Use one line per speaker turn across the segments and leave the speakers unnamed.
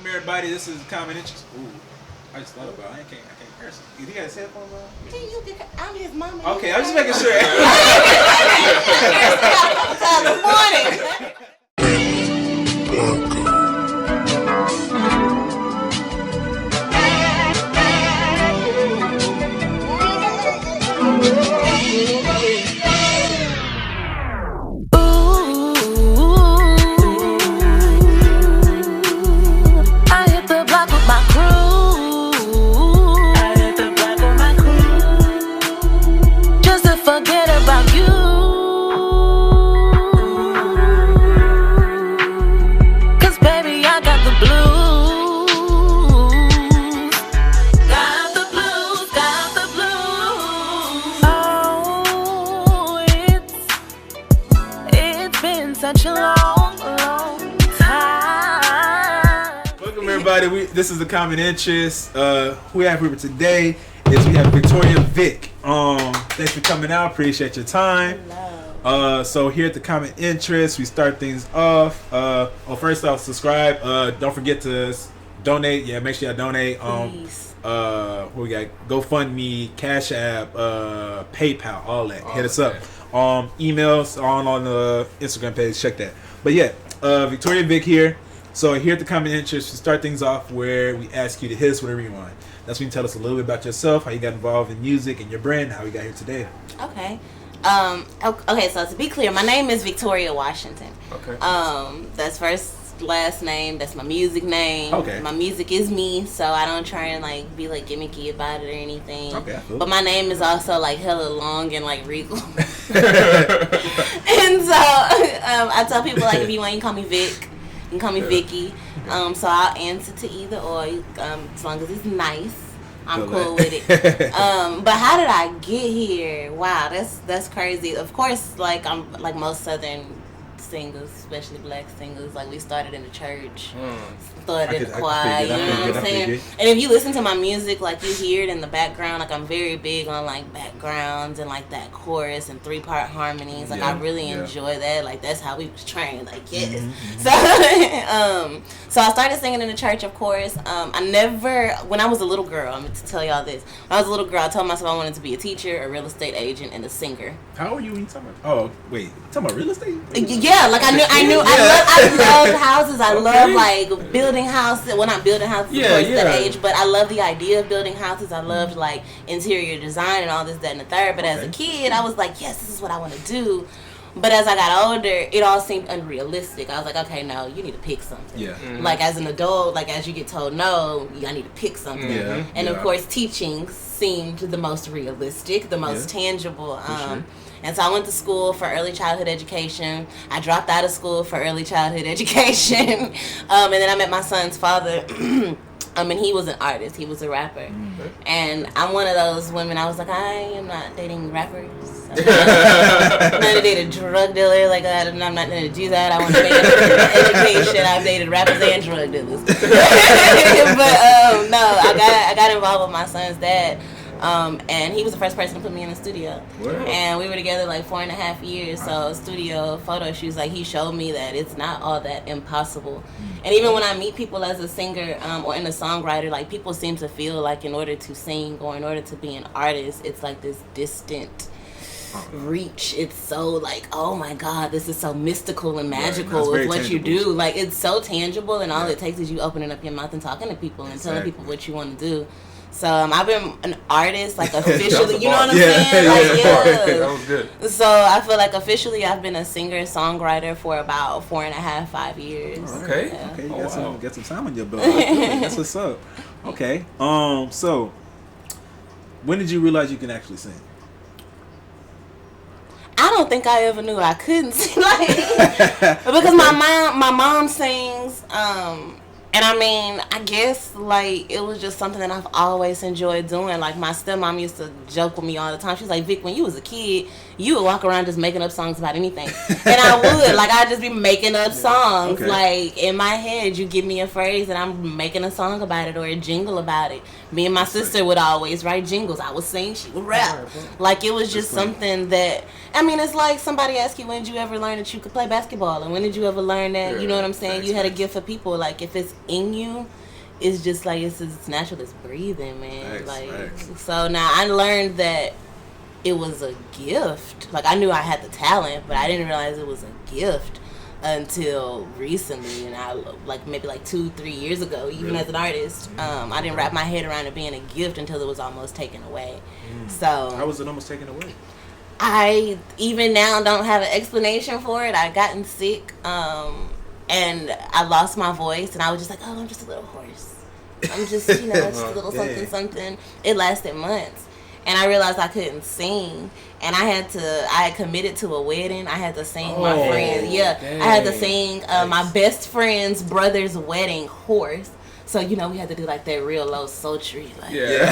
Welcome everybody. This is Common Interest. Ooh, I just thought about it. I can't curse. You got his headphones on?
I'm his mama.
Okay, I'm just making sure. This is the Common Interest. Who we have here today is we have Victoria Vic. Thanks for coming out. Appreciate your time.
Hello.
So here at the Common Interest, we start things off. First off, subscribe. Don't forget to donate. Yeah, make sure you donate.
Please.
What we got? GoFundMe, Cash App, PayPal, all that. Hit us up. Emails on the Instagram page. Check that. But yeah, Victoria Vic here. So here at the Common Interest, we start things off where we ask you to hit us whatever you want. That's when you tell us a little bit about yourself, how you got involved in music and your brand, how you got here today.
Okay. Okay, so to be clear, my name is Victoria Washington.
Okay.
That's first, last name. That's my music name.
Okay.
My music is me, so I don't try and be gimmicky about it or anything.
Okay. Cool.
But my name is also hella long and regal. And so I tell people if you want, you can call me Vic. You can call me Vicki. So I'll answer to either or, as long as it's nice. I'm cool with it. But how did I get here? Wow, that's crazy. Of course, I'm like most Southern singers, especially black singers. We started in the church, started in the choir. You know what I'm saying? And if you listen to my music, you hear it in the background. I'm very big on backgrounds and that chorus and 3-part harmonies. I really enjoy that. That's how we was trained. Yes. Mm-hmm. So I started singing in the church, of course. When I was a little girl, I'm going to tell y'all this. When I was a little girl, I told myself I wanted to be a teacher, a real estate agent, and a singer.
How old are you when you talking about? Oh, wait. You talking about real estate?
Yeah, I love houses. I love building houses. Well, not building houses, of course, that age, but I love the idea of building houses. I loved interior design and all this, that, and the third. But as a kid, I was yes, this is what I want to do. But as I got older, it all seemed unrealistic. I was okay, no, you need to pick something. Yeah. Mm-hmm. As an adult, as you get told no, I need to pick something. Yeah. And of course, teaching seemed the most realistic, the most tangible.
Sure.
And so I went to school for early childhood education. I dropped out of school for early childhood education. And then I met my son's father. And he was an artist. He was a rapper. Mm-hmm. And I'm one of those women, I was I am not dating rappers. I'm not going to date a drug dealer like that. And I'm not going to do that. I want to make education. I've dated rappers and drug dealers. But no, I got involved with my son's dad. And he was the first person to put me in the studio. Wow. And we were together 4.5 years. So studio photo shoots, he showed me that it's not all that impossible. And even when I meet people as a singer or in a songwriter, people seem to feel in order to sing or in order to be an artist, it's this distant reach. It's so oh my God, this is so mystical and magical with what tangible. You do. It's so tangible, and all it takes is you opening up your mouth and talking to people and telling people what you want to do. So I've been an artist officially, you know what I'm saying?
That was good.
So I feel officially I've been a singer songwriter for about 4.5, 5 years.
Oh, okay. Yeah. Okay, you got some time on your belt. That's what's up. Okay. So when did you realize you can actually sing?
I don't think I ever knew I couldn't sing because my mom sings. And I guess it was just something that I've always enjoyed doing. My stepmom used to joke with me all the time. She's Vic, when you was a kid, you would walk around just making up songs about anything. And I would. I'd just be making up songs. Okay. In my head, you give me a phrase and I'm making a song about it or a jingle about it. Me and my sister would always write jingles. I would sing, she would rap. It was just something that, it's somebody asked you, when did you ever learn that you could play basketball? And when did you ever learn that, you know what I'm saying, you had a gift for people? If it's in you is just like it's as natural as breathing, man.
Thanks.
So now I learned that it was a gift. Like I knew I had the talent, but I didn't realize it was a gift until recently, and I like maybe like 2-3 years ago, even as an artist, I didn't wrap my head around it being a gift until it was almost taken away. So
how was it almost taken away?
I even now don't have an explanation for it. I gotten sick, and I lost my voice, and I was just like, oh, I'm just a little hoarse. I'm just, just a little something. It lasted months. And I realized I couldn't sing, and I had committed to a wedding. I had to sing my friends. Yeah, dang. I had to sing my best friend's brother's wedding horse. So, we had to do like that real low sultry. Like, yeah.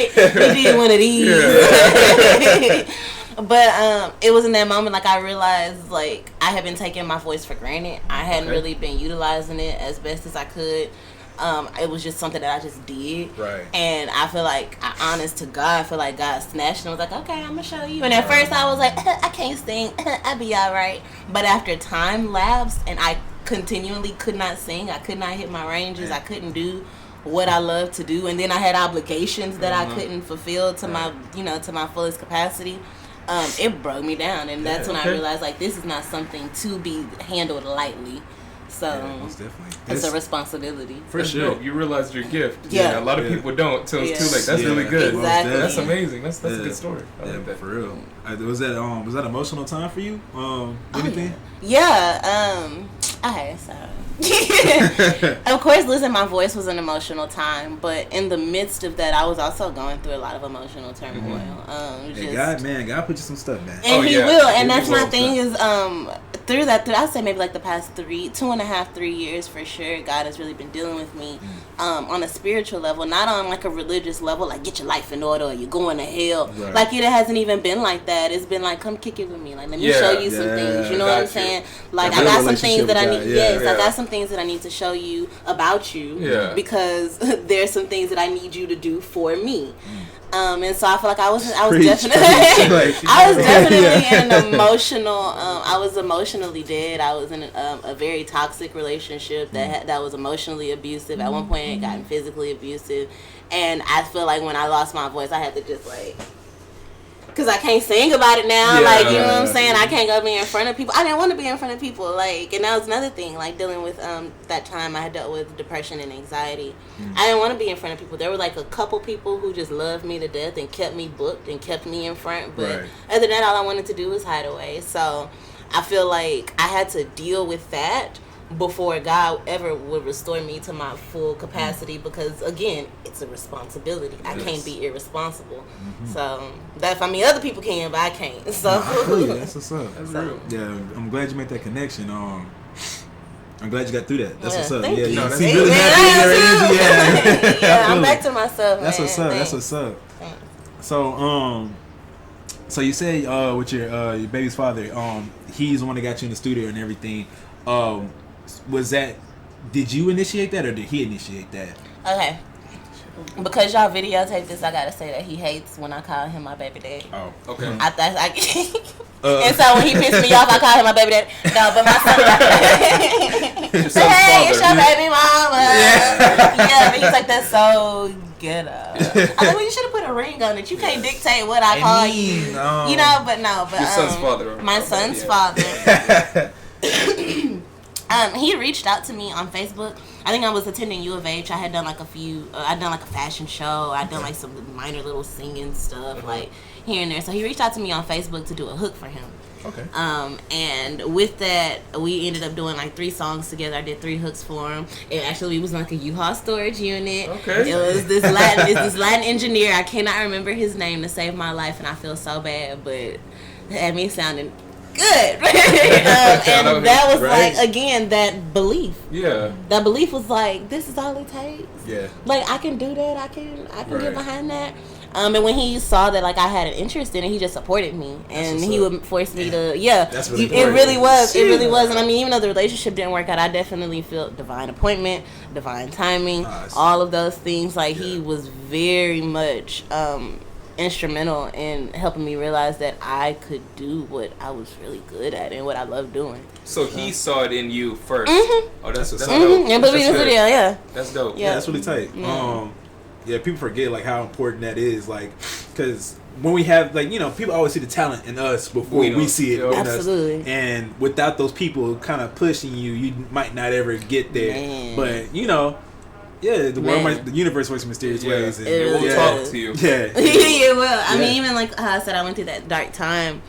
We did one of these. Yeah. But it was in that moment, like, I realized, like, I had been taking my voice for granted. I hadn't really been utilizing it as best as I could. It was just something that I just did. Right. And I feel like, honest to God, I feel like God snatched and was like, okay, I'm going to show you. And at first I was like, I can't sing. I'll be all right. But after time lapsed and I continually could not sing, I could not hit my ranges, I couldn't do what I love to do. And then I had obligations that I couldn't fulfill to my, to my fullest capacity. It broke me down. And that's when I realized, like, this is not something to be handled lightly. So most definitely. It's a responsibility.
For sure. You realized your gift. Yeah. A lot of people don't until it's too late. That's really good.
Exactly.
That's amazing. That's a good story. I like that.
For real. Was that emotional time for you? Anything?
Okay, so of course losing my voice was an emotional time, but in the midst of that I was also going through a lot of emotional turmoil.
God put you some stuff, man.
And he will, and that's my thing is through I'd say maybe like the past 2.5-3 years for sure, God has really been dealing with me on a spiritual level, not on like a religious level, like get your life in order or you're going to hell. Right. Like it hasn't even been like that. It's been like, come kick it with me. Like let me show you some things. You know what I'm saying? Like I got some things that I need. I got some things that I need to show you about you because there's some things that I need you to do for me. And so I feel like I was definitely in an emotional. I was emotionally dead. I was in a very toxic relationship that was emotionally abusive. At one point, it got physically abusive, and I feel like when I lost my voice, I had to just like. Because I can't sing about it now. Like, you know what I'm saying? I can't go be in front of people. I didn't want to be in front of people. Like, and that was another thing. Like, dealing with that time I had dealt with depression and anxiety. I didn't want to be in front of people. There were, like, a couple people who just loved me to death and kept me booked and kept me in front. But other than that, all I wanted to do was hide away. So, I feel like I had to deal with that before God ever would restore me to my full capacity, because again, it's a responsibility. I can't be irresponsible. So other people can, but I can't. So
that's what's up. That's real. Yeah, I'm glad you made that connection. I'm glad you got through that. That's what's up.
Thank you.
You seem really happy in your energy.
Yeah, I'm back to myself.
That's
man.
what's up. Thanks. That's what's up. Thanks. So you said with your baby's father, he's the one that got you in the studio and everything. Did you initiate that or did he initiate that?
Okay. Because y'all videotape this, I gotta say that he hates when I call him my baby daddy.
Oh, okay.
And so when he pisses me off, I call him my baby daddy. No, but my son, say, hey, it's your baby mama. Yeah, but he's like, that's so ghetto. I like, well, you should have put a ring on it. You can't dictate what I call you. No. You know, but
your son's father.
My son's father. He reached out to me on Facebook. I think I was attending U of H. I had done like I'd done like a fashion show. I'd done like some minor little singing stuff like here and there. So he reached out to me on Facebook to do a hook for him. Okay. And with that, we ended up doing like 3 songs together. I did 3 hooks for him. It was like a U-Haul storage unit. Okay. It was this Latin engineer. I cannot remember his name to save my life, and I feel so bad, but it had me sounding good. And that was like, again, that belief. Yeah. That belief was like, this is all it takes. Yeah. Like, I can do that. I can get behind that. And when he saw that, like, I had an interest in it, he just supported me, and he would force me to. Yeah. That's really it really was. It really was. And I mean, even though the relationship didn't work out, I definitely felt divine appointment, divine timing, all of those things. Like, he was very much instrumental in helping me realize that I could do what I was really good at and what I love doing.
So he saw it in you first.
Mm-hmm.
Oh, that's dope.
And put me in the video, yeah.
That's dope.
Yeah, that's really tight. Yeah, people forget like how important that is, like, because when we have like, you know, people always see the talent in us before we see it in
Absolutely.
us, and without those people kind of pushing you, you might not ever get there.
Man.
But you know, yeah, the universe works in mysterious ways, and
it will talk to you.
Yeah,
it will. I mean, even like how I said, I went through that dark time.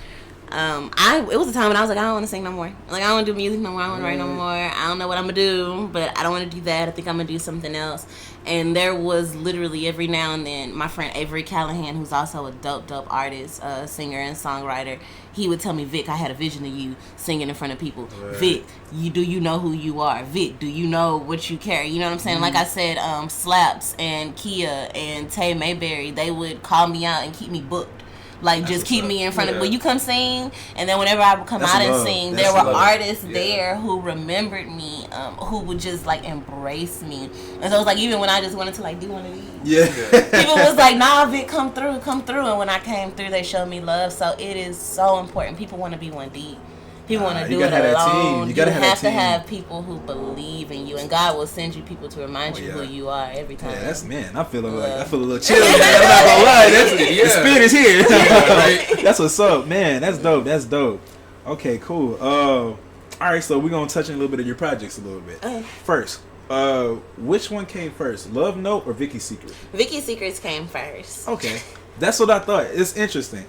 It was a time when I was like, I don't want to sing no more. Like, I don't want to do music no more. I don't want to write no more. I don't know what I'm going to do, but I don't want to do that. I think I'm going to do something else. And there was literally every now and then, my friend Avery Callahan, who's also a dope artist, singer and songwriter, he would tell me, Vic, I had a vision of you singing in front of people. Right. Vic, do you know who you are? Vic, do you know what you carry? You know what I'm saying? Like I said, Slaps and Kia and Tay Mayberry, they would call me out and keep me booked. Like, just keep me in front of, will you come sing? And then whenever I would come out and sing, there were artists there who remembered me, who would just, like, embrace me. And so it was like, even when I just wanted to, like, do one of these. People was like, nah, Vic, come through. And when I came through, they showed me love. So it is so important. People want to be one deep. People want to do it alone. You have to have people who believe in you, and God will send you people to remind you who you are every time.
Yeah, that's I feel a little chill. Man. I'm not gonna lie. The spirit is here. Right? That's what's up, man. That's dope. Okay, cool. All right, so we're gonna touch on a little bit of your projects a little bit. First, which one came first, Love Note or Vicki Secrets?
Vicki Secrets came first.
Okay, that's what I thought. It's interesting.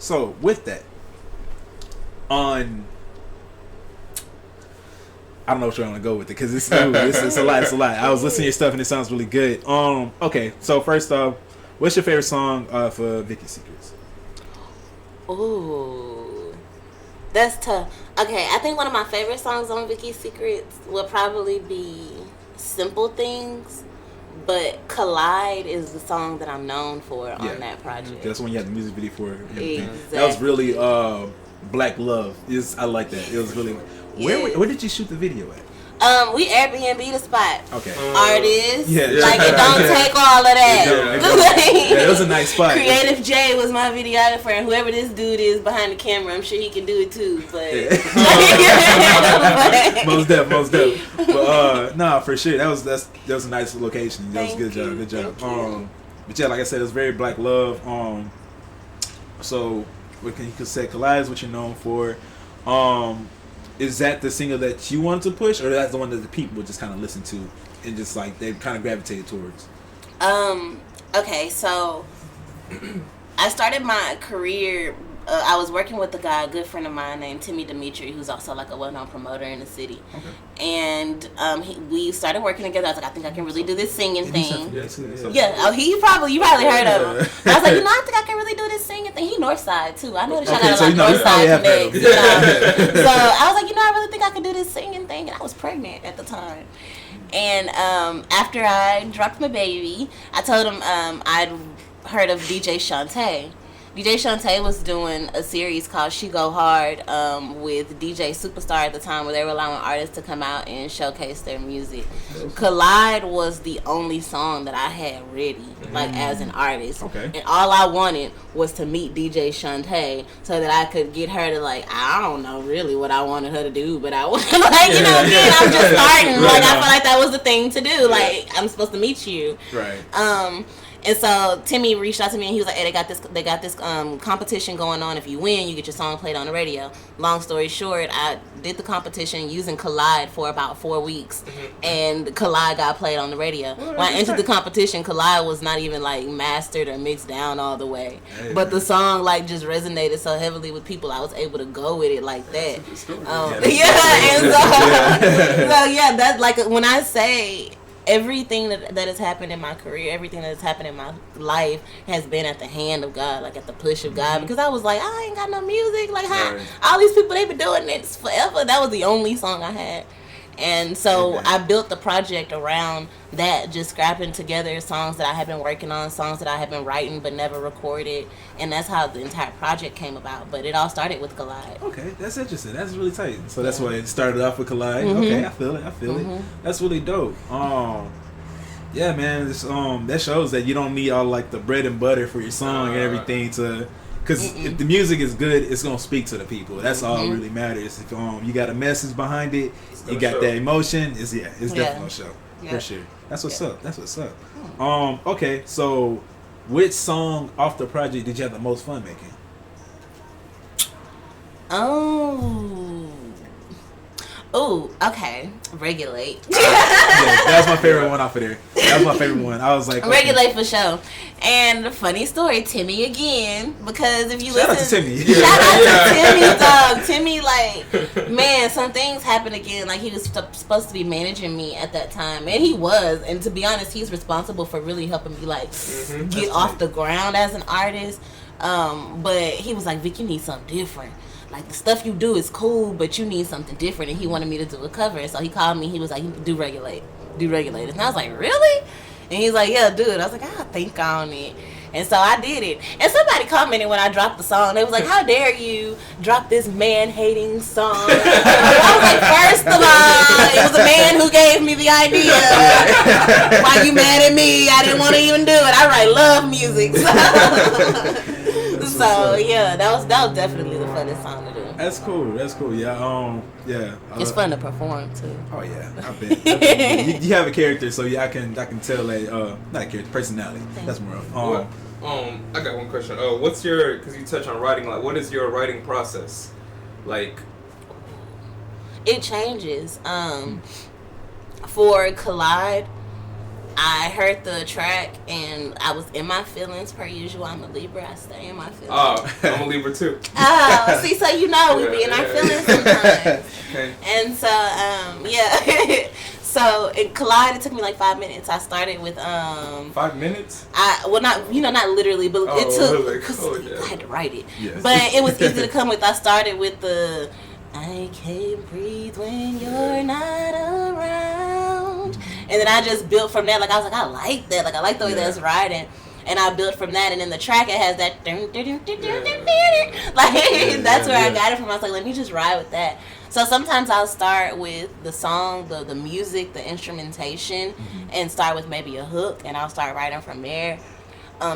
So with that. I don't know what you're gonna go with it because it's a lot. I was listening to your stuff and it sounds really good. Okay, so first off, what's your favorite song for Vicki Secrets?
Ooh, that's tough. Okay, I think one of my favorite songs on Vicki Secrets would probably be Simple Things. But Collide is the song that I'm known for on that project.
That's when you had the music video for everything.
Exactly.
That was really Black Love. I like that. It was really. Where did you shoot the video at?
We Airbnb the spot.
Okay.
Artists. Like, it don't take all of that.
It was a nice spot.
Creative J was my videographer, and whoever this dude is behind the camera, I'm sure he can do it too. But
most definitely. But nah, for sure. That was a nice location. That was a good job. But yeah, like I said, it was very Black Love. So what you could say, Collide is what you're known for. Is that the single that you wanted to push, or that's the one that the people would just kind of listen to and just like they kind of gravitated towards?
Okay, so I started my career. I was working with a good friend of mine named Timmy Dimitri, who's also like a well-known promoter in the city. Okay. And we started working together. I was like, I think I can really do this singing thing. Yeah. Oh, you probably heard of him. I was like, I think I can really do this singing thing. He Northside too. I know that y'all got a lot of Northside connects. So I was like, I really think I can do this singing thing. And I was pregnant at the time. And after I dropped my baby, I told him I'd heard of DJ Shantae. DJ Shantae was doing a series called She Go Hard with DJ Superstar at the time, where they were allowing artists to come out and showcase their music. Collide was the only song that I had ready, like as an artist. Okay. And all I wanted was to meet DJ Shantae so that I could get her to, like, I don't know really what I wanted her to do, but I was like, again, I'm just starting. Like, I felt like that was the thing to do. Like, I'm supposed to meet you.
Right.
And so Timmy reached out to me and he was like, hey, they got this competition going on. If you win, you get your song played on the radio. Long story short, I did the competition using Collide for about 4 weeks, and Collide got played on the radio. When I entered the competition, Collide was not even like mastered or mixed down all the way. But the song like just resonated so heavily with people, I was able to go with it like that. That's like when I say everything that has happened in my career, everything that has happened in my life has been at the hand of God, like at the push of God. Because I was like, I ain't got no music. Like, all these people, they've been doing this forever. That was the only song I had. And so I built the project around that, just scrapping together songs that I had been working on, songs that I had been writing but never recorded. And that's how the entire project came about. But it all started with Collide.
Okay, that's interesting. That's really tight. So that's why it started off with Collide. Okay, I feel it. That's really dope. Yeah, man. It's, that shows that you don't need all like the bread and butter for your song and everything to. Because if the music is good, it's gonna speak to the people. That's all that really matters. If you got a message behind it, you got that emotion. It's definitely a show for sure. That's what's up. That's what's up. Okay, so which song off the project did you have the most fun making?
Oh, okay. Regulate.
That's my favorite one off of there. That was my favorite one. I was like, okay.
Regulate for sure. And funny story, Timmy again, because if you
shout
listen,
out to Timmy.
Shout out to Timmy, dog. Timmy, like, man, some things happened again. Like, he was supposed to be managing me at that time, and he was. And to be honest, he's responsible for really helping me like get off the ground as an artist. But he was like, Vic, you need something different. Like, the stuff you do is cool, but you need something different. And he wanted me to do a cover. So he called me. He was like, do Regulate. And I was like, really? And he's like, yeah, do it. I was like, I'll think on it. And so I did it. And somebody commented when I dropped the song. They was like, how dare you drop this man-hating song? I was like, first of all, it was a man who gave me the idea. Why you mad at me? I didn't want to even do it. I write love music. So yeah, that was definitely the funnest song to do.
That's cool. Yeah,
it's fun to perform too.
Oh yeah, I bet. You have a character, so I can tell that not a character, personality. That's more of.
I got one question. What's your? Because you touch on writing. Like, what is your writing process? Like,
it changes. For Collide, I heard the track and I was in my feelings per usual. I'm a Libra. I stay in my feelings.
Oh, I'm a Libra too.
Oh, see, so you know we be in our feelings sometimes.
Okay.
And so, yeah. So in Collide, it took me like 5 minutes. I started with
5 minutes.
Not literally, but it took. Cause I had to write it. Yes. But it was easy to come with. I started with the I can't breathe when you're not around. And then I just built from that. Like, I was like, I like that. Like, I like the way that's riding. And I built from that. And then the track, it has that. Like, that's where I got it from. I was like, let me just ride with that. So sometimes I'll start with the song, the music, the instrumentation, and start with maybe a hook. And I'll start writing from there.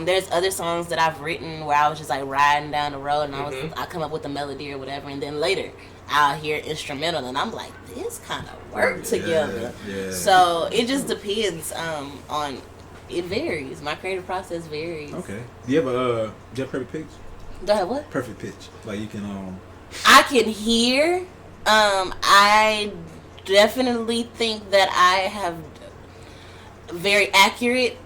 There's other songs that I've written where I was just like riding down the road and I come up with a melody or whatever. And then later I'll hear instrumental and I'm like, this kind of work together. Yeah. So it just depends on, it varies. My creative process varies.
Okay. Do you have perfect pitch?
Do I have what?
Perfect pitch. Like you can
I can hear. I definitely think that I have very accurate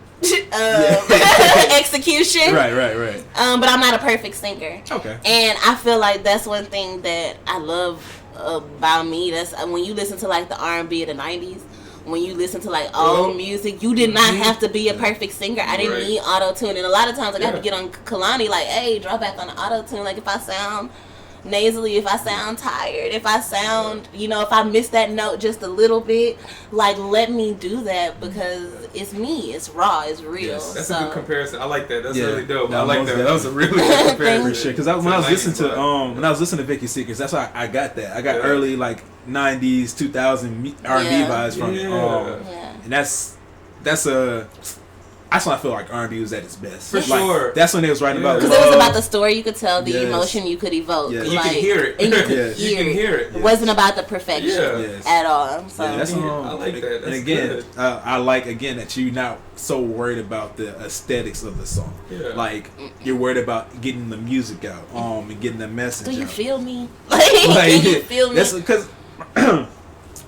execution.
Right.
But I'm not a perfect singer.
Okay.
And I feel like that's one thing that I love about me. That's when you listen to like the R&B of the 90s, when you listen to like old music, you did not have to be a perfect singer. I didn't need auto-tune. And a lot of times like, I have to get on Kalani like, hey, drop back on the auto-tune. Like if I sound nasally, if I sound tired, if I sound, if I miss that note just a little bit, like let me do that because it's me, it's raw, it's real.
Yes. That's a good comparison. I like that. That's really dope. I like that. That was a really good comparison.
For sure. Because when I was listening to Vicki Secrets, that's why I got that. I got early like 90s, 2000 R&B vibes from it. And that's when I feel like R&B was at its best.
For sure.
That's when they was writing about.
Because it was about the story you could tell, the emotion you could evoke.
Yes. You could hear it.
And you could hear it. It wasn't about the perfection at all. So
that's
I like that. That's
and again,
good.
I like that you're not so worried about the aesthetics of the song. Yeah. Like you're worried about getting the music out, and getting the message out.
Do you feel me? Can you feel me?
That's because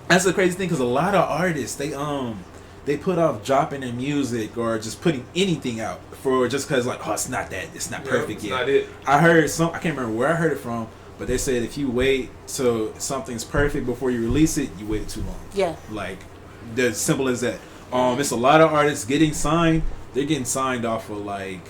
that's the crazy thing. Because a lot of artists, they put off dropping their music or just putting anything out for just because like, it's not perfect yet.
Not it.
I heard I can't remember where I heard it from, but they said if you wait till something's perfect before you release it, you waited too long. Yeah. Like, as simple as that. It's a lot of artists getting signed. They're getting signed off of like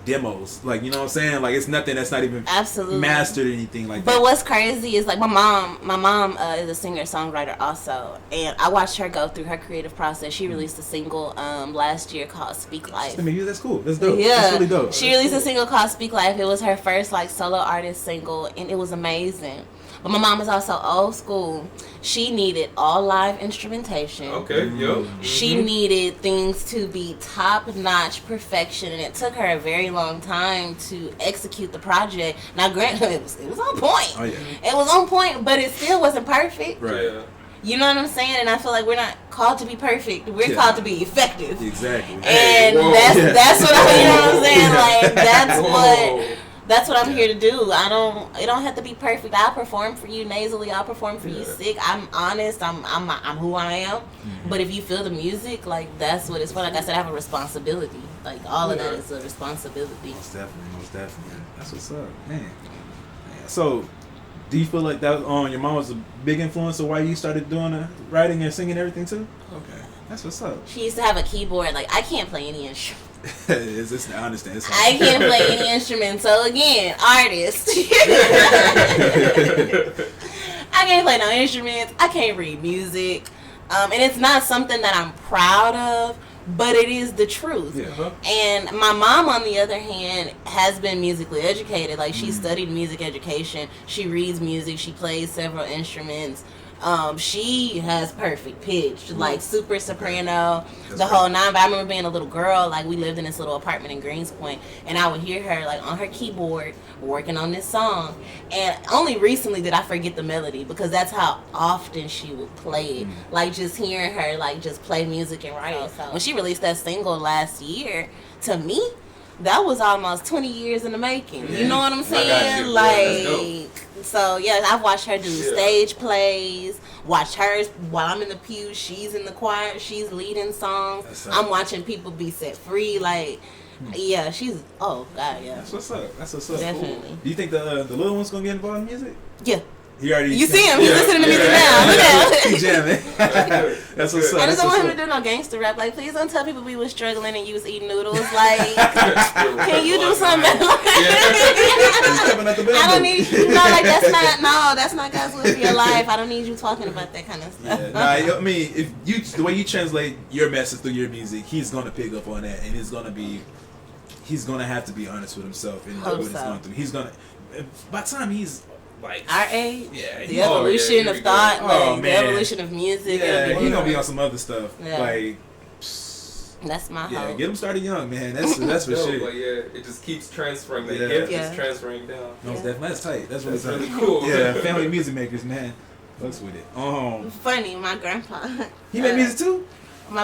demos, like, you know what I'm saying, like it's nothing that's not even mastered or anything like that.
But what's crazy is like my mom is a singer-songwriter also, and I watched her go through her creative process. She released a single last year called Speak Life.
That's cool. That's dope. Yeah, that's really dope.
She released a single called Speak Life. It was her first like solo artist single, and it was amazing. But my mom is also old school. She needed all live instrumentation.
Okay, yep.
She needed things to be top-notch perfection, and it took her a very long time to execute the project. Now, granted, it was on point.
Oh, yeah.
It was on point, but it still wasn't perfect.
Right.
Yeah.
You know what I'm saying? And I feel like we're not called to be perfect. We're called to be effective.
Exactly.
And
Whoa.
that's what I, you know what I'm saying? Like,
Whoa.
that's what I'm here to do. It don't have to be perfect. I'll perform for you nasally. I'll perform for you sick. I'm honest. I'm who I am. But if you feel the music, like, that's what it's for. Like I said, I have a responsibility. Like, all of that is a responsibility.
Most definitely. That's what's up, man. So, do you feel like that your mom was a big influence of why you started doing the writing and singing and everything too? Okay, that's what's up.
She used to have a keyboard. Like, I can't play any instrument.
I understand. It's
I can't play any instrument. So again, artist. I can't play no instruments. I can't read music. And it's not something that I'm proud of, but it is the truth.
Yeah.
And my mom, on the other hand, has been musically educated. Like, she studied music education. She reads music. She plays several instruments. She has perfect pitch, like super soprano, the whole nine. But I remember being a little girl, like, we lived in this little apartment in Greenspoint, and I would hear her, like, on her keyboard working on this song. And only recently did I forget the melody, because that's how often she would play it. Like, just hearing her, like, just play music and write. So when she released that single last year, to me, that was almost 20 years in the making. You know what I'm saying? Like, so yeah, I've watched her do stage plays, watch hers while I'm in the pew, she's in the choir, she's leading songs. I'm watching people be set free. Like, yeah, she's, oh God, yeah.
That's what's up.
Definitely.
Cool. Do you think the little one's gonna get involved in music?
Yeah.
You
see him? He's listening to music now. Look at him.
He's jamming. That's what's up.
I just don't want him to do no gangster rap. Like, please don't tell people we was struggling and you was eating noodles. Like, can you do something? I don't need, like, that's not God's will for your life. I don't need you talking about that kind of stuff.
Yeah, I mean, if you, the way you translate your message through your music, he's gonna pick up on that, and he's gonna have to be honest with himself and what he's going through. He's gonna, by the time he's like
our age,
yeah,
the evolution of thought, like, the evolution of music.
Yeah, he's gonna be on some other stuff.
Yeah.
Like,
that's my hope.
Get him started young, man. That's for sure.
But yeah, it just keeps transferring. The gift is transferring down.
That's tight. That's really
cool.
Yeah, family music makers, man. Fucks with it.
Funny, my grandpa.
He made music too.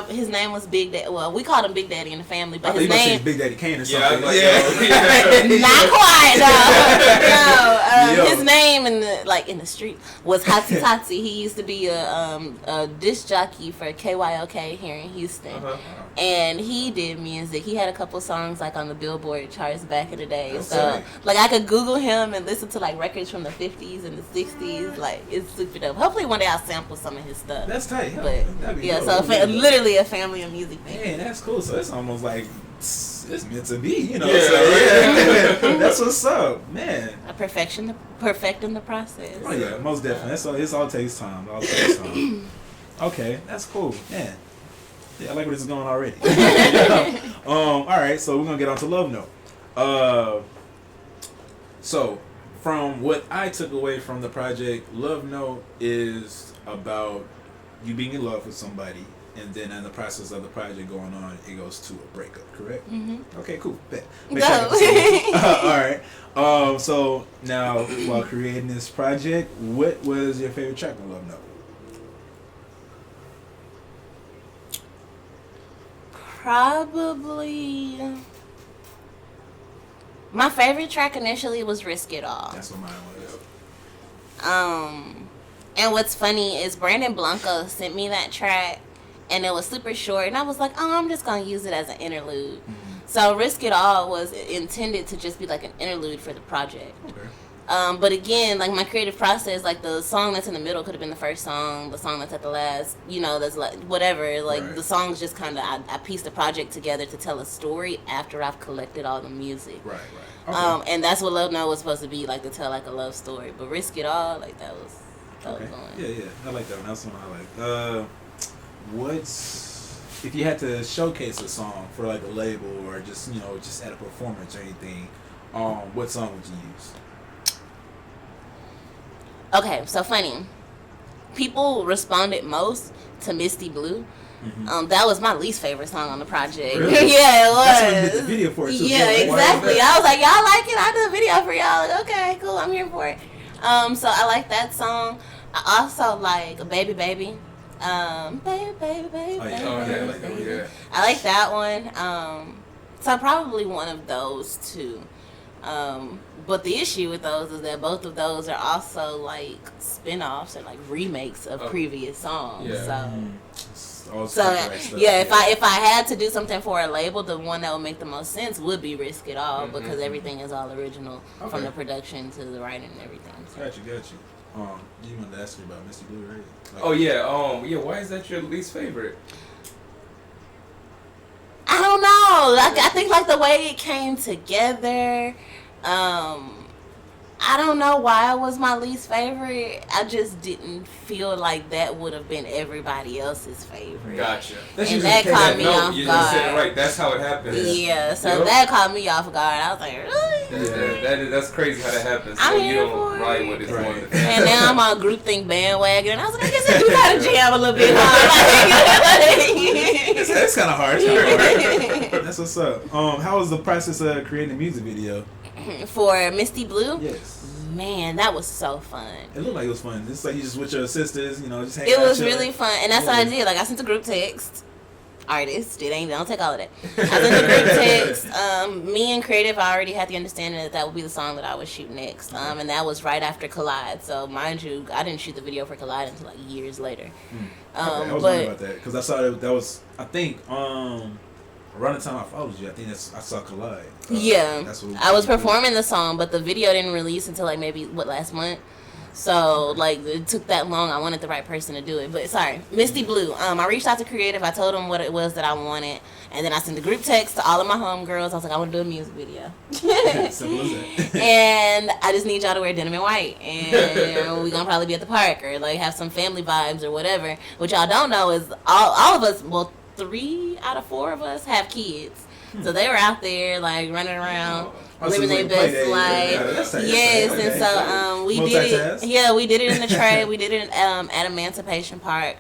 His name was Big Daddy. Well, we called him Big Daddy in the family, but
his
name
Big Daddy Kane or something.
Yeah,
not quite. No. His name in the street was Hotzi Totzi. He used to be a disc jockey for KYOK here in Houston, and he did music. He had a couple songs like on the Billboard charts back in the day. So like, I could Google him and listen to like records from the 50s and the 60s. Like, it's super dope. Hopefully one day I'll sample some of his stuff.
That's tight.
But yeah, so literally a family of music fans.
Man, that's cool. So it's almost like it's meant to be, you know.
Yeah,
so, that's what's up, man.
Perfecting the process.
Oh yeah, most definitely. It all takes time. Okay, that's cool, man. Yeah, I like where this is going already. All right, so we're gonna get on to Love Note. So from what I took away from the project, Love Note is about you being in love with somebody, and then in the process of the project going on, it goes to a breakup, correct? Mm-hmm. Okay, cool. All right. So now, while creating this project, what was your favorite track on Love Note?
Probably my favorite track initially was Risk It All.
That's what mine was.
And what's funny is Brandon Blanco sent me that track, and it was super short, and I was like, oh, I'm just gonna use it as an interlude. Mm-hmm. So Risk It All was intended to just be like an interlude for the project. Okay. But again, like, my creative process, like, the song that's in the middle could have been the first song, the song that's at the last, that's like whatever. Like, the songs just kind of, I pieced the project together to tell a story after I've collected all the music.
Right. Okay.
And that's what Love Note was supposed to be, like, to tell like a love story. But Risk It All, like, that was
okay. Yeah, I like that one. That's one I like. If you had to showcase a song for like a label or just just at a performance or anything, what song would you use?
Okay, so funny. People responded most to Misty Blue. That was my least favorite song on the project.
Really?
Yeah, it was.
That's what you did the video for it too.
Yeah, exactly. I was like, y'all like it? I did a video for y'all. Like, okay, cool. I'm here for it. So I like that song. I also like Baby Baby. Baby Baby Baby.
Oh, yeah.
Baby,
Oh, yeah,
baby,
like,
baby.
yeah.
I like that one. So probably one of those two. But the issue with those is that both of those are also like spin-offs and like remakes of previous songs.
Yeah.
So if I had to do something for a label, the one that would make the most sense would be Risk It All because everything is all original from the production to the writing and everything. So.
Got you. You wanted to ask me about Misty Blue, right? Like,
Oh yeah. Why is that your least favorite?
I don't know. Like I think like the way it came together. I don't know why it was my least favorite. I just didn't feel like that would have been everybody else's favorite.
Gotcha.
And that caught me off
You
guard.
said it right. That's how it happens.
Yeah, so that caught me off guard. I was like, really?
That's crazy how that happens.
I'm
So you
here
don't
for
ride
it.
with it.
Right.
And now I'm on groupthink bandwagon. And I was like, I guess I do gotta jam a little bit hard.
That's kind of hard. That's what's up. How was the process of creating the music video?
For Misty Blue?
Yes.
Man, that was so fun.
It looked like it was fun. It's like you just with your sisters, just hang
It
out.
was
chilling.
really fun. And that's what I did. Like, I sent a group text. Artists, don't take all of that. I sent a group text. Me and Creative, I already had the understanding that would be the song that I would shoot next. And that was right after Collide. So, mind you, I didn't shoot the video for Collide until like years later.
I was wondering about that because I saw that was, I think, around the time I followed you, I saw Collide.
Yeah,
that's what
I was performing the song, but the video didn't release until like maybe last month. So like it took that long. I wanted the right person to do it, but sorry, Misty Blue. I reached out to Creative. I told them what it was that I wanted, and then I sent the group text to all of my homegirls. I was like, I want to do a music video.
Simple as that.
And I just need y'all to wear denim and white, and we're gonna probably be at the park or like have some family vibes or whatever. What y'all don't know is all of us. Well, 3 out of 4 of us have kids. So they were out there like running around, living their best life. Yes,
okay.
and so we did it. Yeah, we did it in the trade. We did it at Emancipation Park.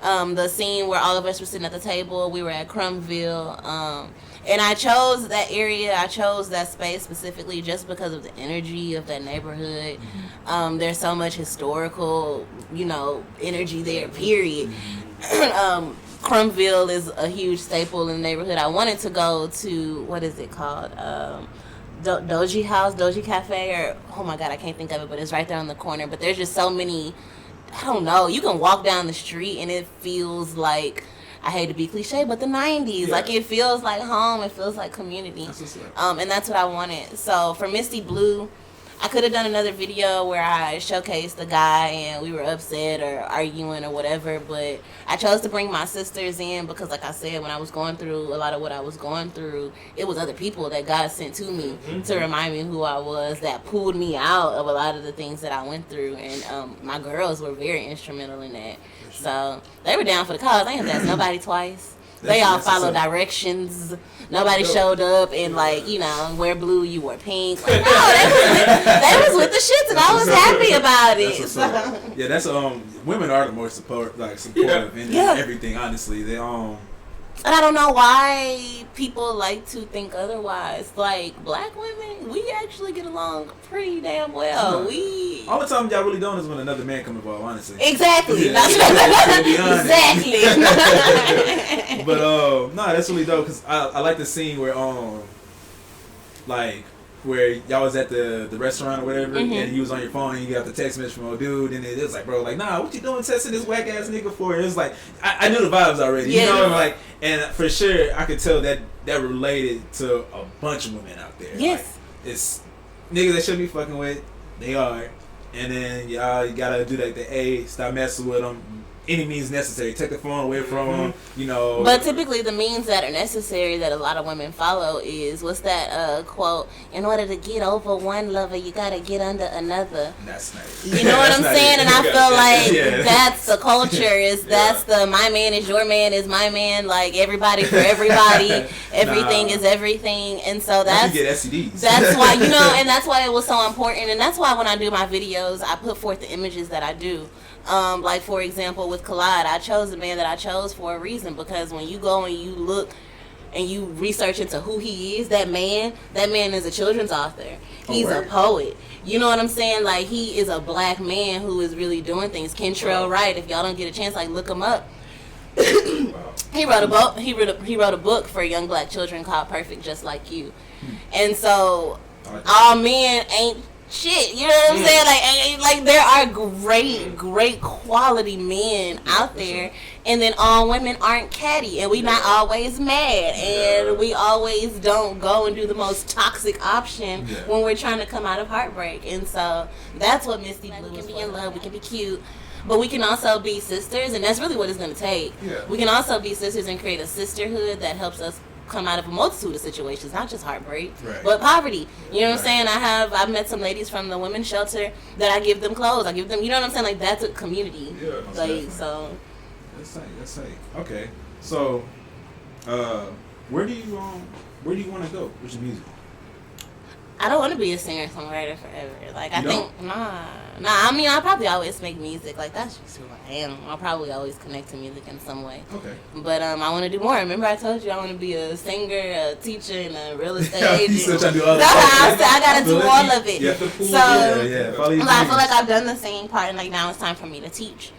The scene where all of us were sitting at the table. We were at Crumville. And I chose that area. I chose that space specifically just because of the energy of that neighborhood. There's so much historical, energy there. Period. Crumville is a huge staple in the neighborhood. I wanted to go to, what is it called? Doji Cafe, or, oh my God, I can't think of it, but it's right there on the corner. But there's just so many, I don't know, you can walk down the street and it feels like, I hate to be cliche, but the 90s. Yeah. Like, it feels like home. It feels like community. And that's what I wanted. So for Misty Blue, I could have done another video where I showcased the guy and we were upset or arguing or whatever, but I chose to bring my sisters in because, like I said, when I was going through a lot of what I was going through, it was other people that God sent to me to remind me who I was, that pulled me out of a lot of the things that I went through, and my girls were very instrumental in that. So they were down for the cause. I ain't have to ask nobody twice. They all followed directions. Nobody showed up and wear blue, you wear pink. Like, no, they was with the shits, and I was happy about it.
Yeah, that's women are the more supportive in everything. Honestly, they
And I don't know why people like to think otherwise. Like, black women, we actually get along pretty damn well. We
all the time y'all really don't is when another man come involved, honestly.
Exactly. That's exactly.
But no, that's really dope because I like the scene where where y'all was at the restaurant or whatever, and he was on your phone and you got the text message from old dude, and it was like, bro, like, nah, what you doing texting this whack ass nigga for? It was like, I knew the vibes already, you know, and for sure I could tell that related to a bunch of women out there.
Yes.
Like, it's niggas that shouldn't be fucking with, they are, and then y'all, you gotta do like the stop messing with them, any means necessary. Take the phone away from them, you know.
But typically the means that are necessary that a lot of women follow is, what's that quote? In order to get over one lover, you gotta get under another.
That's nice.
You know what I'm saying? And I feel like that's the culture. That's the my man is your man is my man. Like everybody for everybody. Everything is everything. And so that's
you get STDs.
That's why, you know, and that's why it was so important. And that's why when I do my videos, I put forth the images that I do. Like for example with Collide, I chose the man that I chose for a reason, because when you go and you look and you research into who he is, that man is a children's author. He's a poet. You know what I'm saying? Like, he is a black man who is really doing things. Kentrell Wright, if y'all don't get a chance, like, look him up. He wrote a book for young black children called Perfect Just Like You. And so all men ain't shit, you know what I'm saying? Like there are great quality men out there, and then all women aren't catty, and we not always mad, and we always don't go and do the most toxic option when we're trying to come out of heartbreak. And so that's what Misty Blue is. We can be in love, we can be cute, but we can also be sisters, and that's really what it's going to take. We can also be sisters and create a sisterhood that helps us come out of a multitude of situations, not just heartbreak, but poverty. You know what I'm saying? I've met some ladies from the women's shelter that I give them clothes. I give them, you know what I'm saying? Like, that's a community. So.
That's sick. Okay. So, where do you want to go with your music?
I don't want to be a singer-songwriter forever. Like, I think, nah. I mean, I'll probably always make music. Like, that's just who I am. I'll probably always connect to music in some way.
Okay.
But I want to do more. Remember I told you I want to be a singer, a teacher, and a real estate agent.
You still trying to do all
I got to do all of it. So,
I
feel like I've done the singing part, and, like, now it's time for me to teach.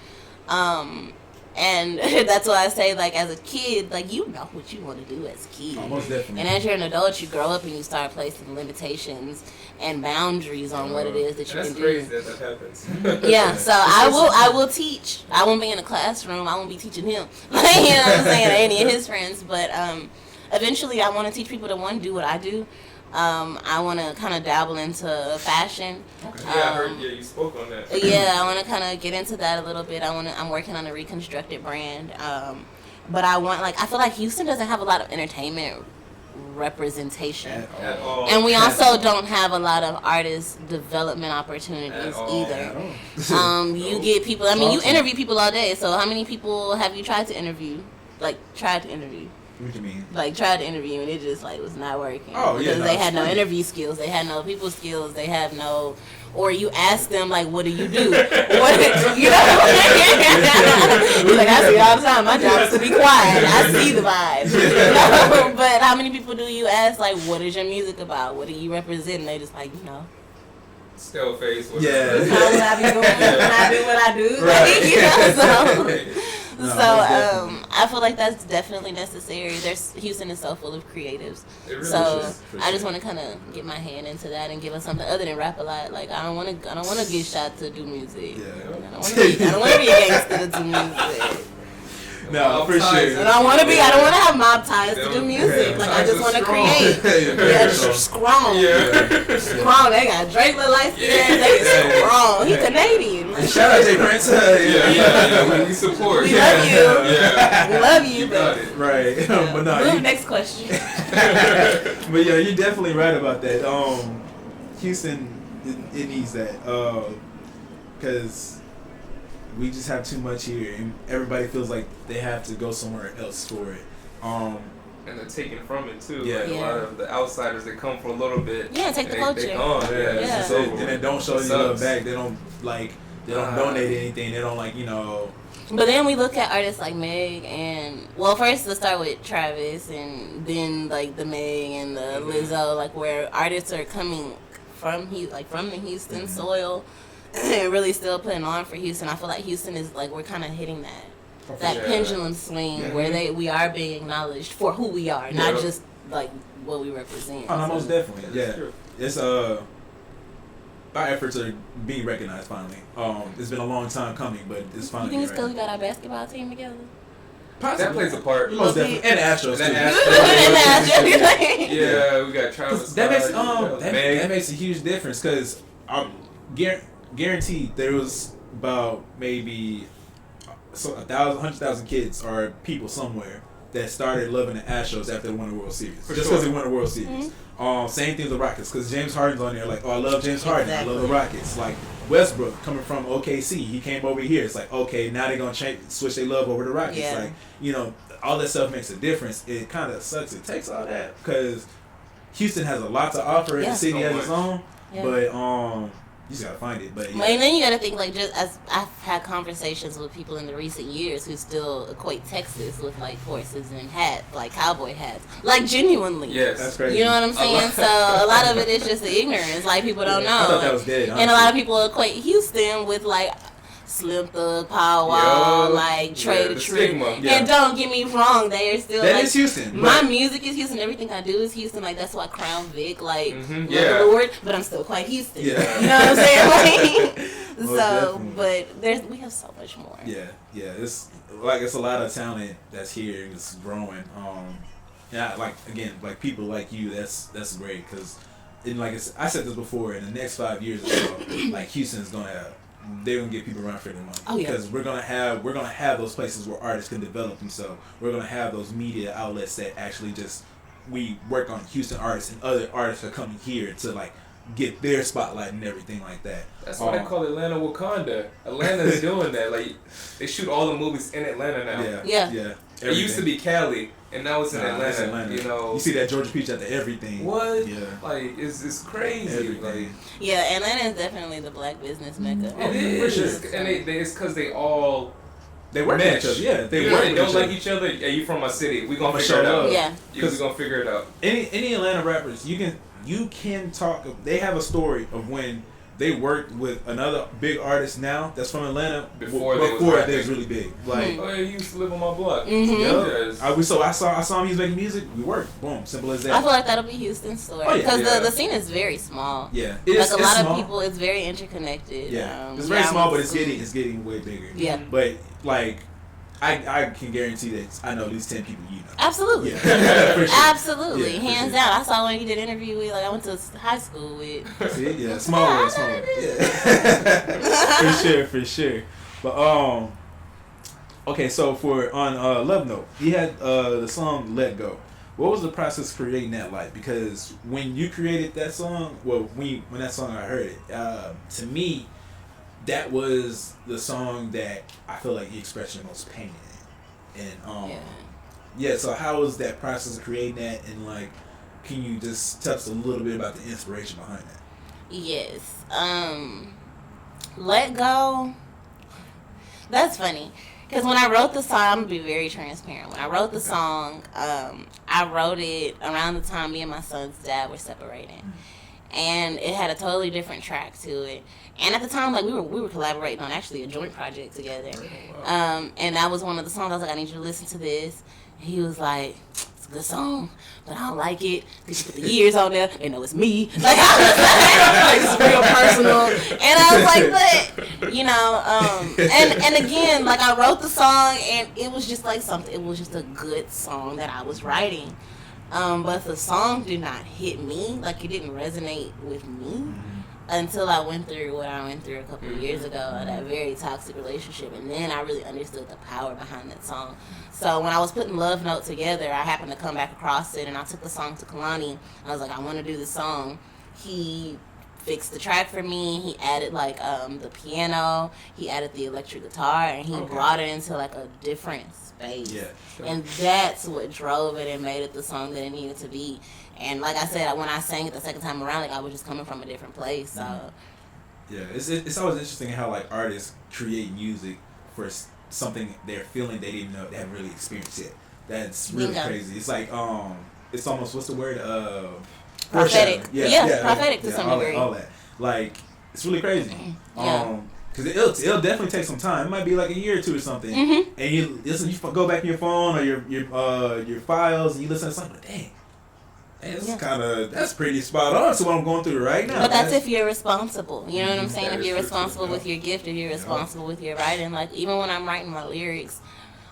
And that's why I say, like, as a kid, like, you know what you want to do as a kid.
Most definitely.
And as you're an adult, you grow up and you start placing limitations and boundaries on what it is that you can do.
That's crazy that happens.
Yeah, so I will teach. I won't be in a classroom. I won't be teaching him. You know what I'm saying? Or any of his friends. But eventually I want to teach people to, one, do what I do. I want to kind of dabble into fashion.
Okay. I heard you spoke on that.
Yeah, I want to kind of get into that a little bit. I'm working on a reconstructed brand. But I feel like Houston doesn't have a lot of entertainment representation.
At all.
And we also don't have a lot of artist development opportunities either. You get people, I mean, you interview people all day. So how many people have you tried to interview? Like, tried to interview?
What do you mean?
Like, tried to interview and it just, like, was not working.
Because
they had no interview skills. They had no people skills. They have no... Or you ask them, like, what do you do? You know? Like, I see it all the time. My job is to be quiet. I see the vibe. You know? But how many people do you ask, like, what is your music about? What do you represent? And they just like, you know.
Still face.
Yeah.
How would I be doing when I do what I do?
Right.
Like, you know, I feel like that's definitely necessary. Houston is so full of creatives. I just want to kind of get my hand into that and give us something other than rap a lot. Like, I don't want to get shot to do music.
Yeah.
I don't want to be a gangster to do music.
No, for sure.
And I don't want to have mob ties to do music. Like, I just want to create. Strong. Strong. They got Drake look like that. They get strong. He Canadian.
Shout out to Prince.
We support.
We love you. We love you.
Right.
Yeah.
But no.
Next question.
But yeah, you're definitely right about that. Houston, it needs that. Because we just have too much here, and everybody feels like they have to go somewhere else for it.
And they're taken from it too.
Yeah.
Like a lot of the outsiders that come for a little bit.
Yeah, take the culture.
They gone.
And they don't show you love back. They don't donate anything. They don't
But then we look at artists like Meg and, well, first let's start with Travis and then like the Meg and the Lizzo, like where artists are coming from the Houston soil and really still putting on for Houston. I feel like Houston is like, we're kind of hitting that pendulum swing where we are being acknowledged for who we are, not just like what we represent.
Oh, no, most definitely. Yeah. It's our efforts are being recognized finally. It's been a long time coming, but it's finally.
You think we still got our basketball team together?
Possibly. That plays a part.
Most definitely. And Astros too.
Yeah, we got Travis.
That makes a huge difference because guaranteed there was about maybe 100,000 kids or people somewhere that started loving the Astros after they won the World Series. Just because they won the World Series. Same thing with the Rockets, because James Harden's on there. Like, oh, I love James Harden. I love the Rockets. Like Westbrook coming from OKC, he came over here. It's like, okay, now they're gonna switch their love over the Rockets.
Yeah.
Like, you know, all that stuff makes a difference. It kind of sucks. It takes all that because Houston has a lot to offer. The city has its own, but you just gotta find it. But
and then you gotta think, like, just as I've had conversations with people in the recent years who still equate Texas with like horses and hats, like cowboy hats, like genuinely.
Yes,
that's crazy.
You know what I'm saying? So a lot of it is just the ignorance. Like, people don't know.
I thought that was dead.
And a lot of people equate Houston with like Slim Thug, Pow Wow, like Trey the Truth. And don't get me wrong, they are still
that
like,
is Houston.
My music is Houston. Everything I do is Houston. Like, that's why Crown Vic, like, the Lord, but I'm still quite Houston. Yeah. You know what I'm saying? Like, so, but we have so much more.
Yeah. It's a lot of talent that's here and it's growing. Yeah, like, again, like people like you, that's great, because, I said this before, in the next 5 years or so, like, Houston's they're gonna get people around for their money. Because we're gonna have those places where artists can develop themselves. We're gonna have those media outlets that actually we work on Houston artists, and other artists are coming here to like get their spotlight and everything like that.
That's why they call Atlanta Wakanda. Atlanta's doing that. Like, they shoot all the movies in Atlanta now.
Yeah.
It used to be Cali, and now it's in Atlanta. You know,
you see that Georgia Peach after everything.
What?
Yeah.
Like, it's crazy.
Everything.
Like,
yeah, Atlanta is definitely the black business mecca.
It is. For sure. And it's because they all
work with each other. Yeah,
they don't like each other. Yeah, you from my city. We gonna figure it out.
Yeah,
we gonna figure it out.
Any Atlanta rappers, you can talk. They have a story of when they worked with another big artist now that's from Atlanta before they was really big. Like,
oh, he used to live on my block.
I saw him. He was making music. We worked. Boom. Simple as that.
I feel like that'll be Houston's story because the scene is very small.
Yeah,
like a lot of people. It's very interconnected.
Yeah, it's very small, but it's getting way bigger.
Yeah,
but like, I can guarantee that I know at least 10 people you know.
Absolutely.
Yeah. Sure.
Absolutely. Yeah, hands down. I saw one you did an interview with, like, I went to high school with.
See? Yeah, small world. Yeah. For sure. But, okay, so on Love Note, he had the song Let Go. What was the process of creating that like? Because when you created that song, when that song I heard it, to me, that was the song that I feel like you expressed your most pain in. And so how was that process of creating that, and like, can you just touch a little bit about the inspiration behind that?
Yes. Let Go. That's funny. Because when I wrote the song, I'm going to be very transparent. When I wrote the song, I wrote it around the time me and my son's dad were separating. And it had a totally different track to it. And at the time, like, we were collaborating on actually a joint project together. And that was one of the songs. I was like, I need you to listen to this. And he was like, it's a good song, but I don't like it because you put the years on there. They know it's me. Like, I was like, it's real personal. And I was like, but, you know, and again, like, I wrote the song, and it was just like something. It was just a good song that I was writing. But the song did not hit me. Like, it didn't resonate with me until I went through what I went through a couple of years ago, that very toxic relationship. And then I really understood the power behind that song. So when I was putting Love Note together, I happened to come back across it, and I took the song to Kalani. I was like, I want to do this song. He fixed the track for me. He added, like, the piano. He added the electric guitar, and he brought it into, like, a different space. Yeah, sure. And that's what drove it and made it the song that it needed to be. And like I said, when I sang it the second time around, like, I was just coming from a different place. So
yeah, it's always interesting how, like, artists create music for something they're feeling they didn't know, they haven't really experienced yet. That's really crazy. It's like it's almost, what's the word?
Prophetic. Yeah, prophetic to some degree.
All that. Like, it's really crazy. Because it'll definitely take some time. It might be like a year or two or something. And you go back in your phone or your files, and you listen to something. Dang, that's pretty spot on to what I'm going through right now.
But that's if you're responsible. You know what I'm saying? If you're responsible with your gift, if you're responsible with your writing. Like, even when I'm writing my lyrics,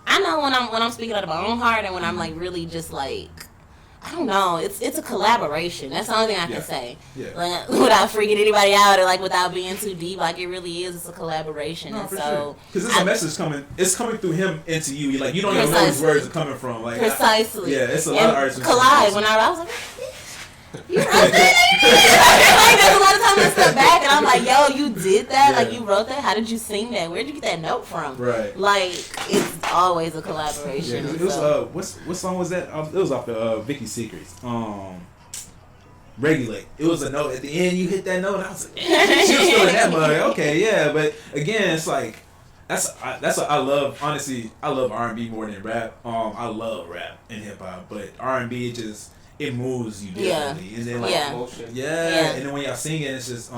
I know when I'm speaking out of my own heart, and when I'm, like, really just, like, I don't know. It's a collaboration. That's the only thing I can say.
Yeah.
Like, without freaking anybody out or like without being too deep, like it really is. It's a collaboration.
No,
and
for
so
sure. Because it's a message coming. It's coming through him into you. Like you don't even know where his words are coming from. Like
precisely.
It's a lot of artists.
Collide. When I was like. You wrote that? Like, there's a lot of times I step back and I'm like, yo, you did that?
Yeah.
Like, you wrote that? How did you sing that? Where'd you get that note from?
Right.
Like, it's always a collaboration.
Yeah, it was, what song was that? It was off the Vicki Secrets. Regulate. It was a note. At the end, you hit that note, and I was like, she was feeling that mug. Okay, yeah. But again, it's like, that's what I love. Honestly, I love R&B more than rap. I love rap and hip-hop, but R&B just... It moves you differently, and then like
emotion.
And then when y'all sing it, it's just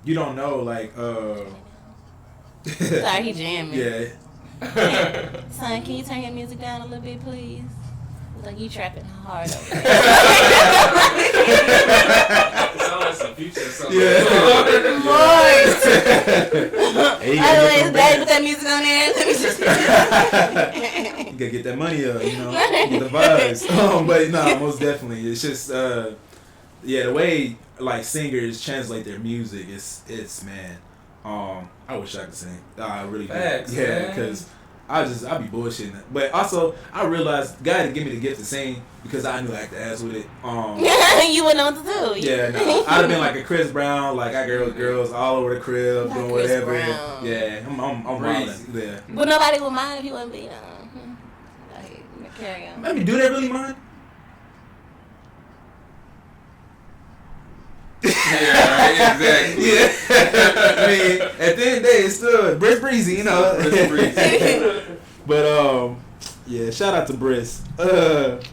you don't know like
Sorry, he jamming.
Yeah.
Son, can you turn your music down a little bit, please? It's like you trapping hard over there.
It sounds like some future or something.
Lord. Anyways, daddy, put that music on there. Let me just.
You gotta get that money up, you know, get the vibes. But no, most definitely, it's just the way like singers translate their music, it's man. I wish I could sing. I really do. Yeah, because I be bullshitting. But also, I realized God didn't give me the gift to sing because I knew I had to ass with it.
You wouldn't know what to do.
Yeah, no. I'd have been like a Chris Brown, like I girls all over the crib, doing whatever.
Brown.
Yeah, I'm wildin'. Yeah.
But nobody would mind if you wouldn't be like, carry on.
I mean, do they really mind?
Yeah, right, exactly.
Yeah. I mean, at the end of the day, it's still breezy, you know. But yeah, shout out to Briss. But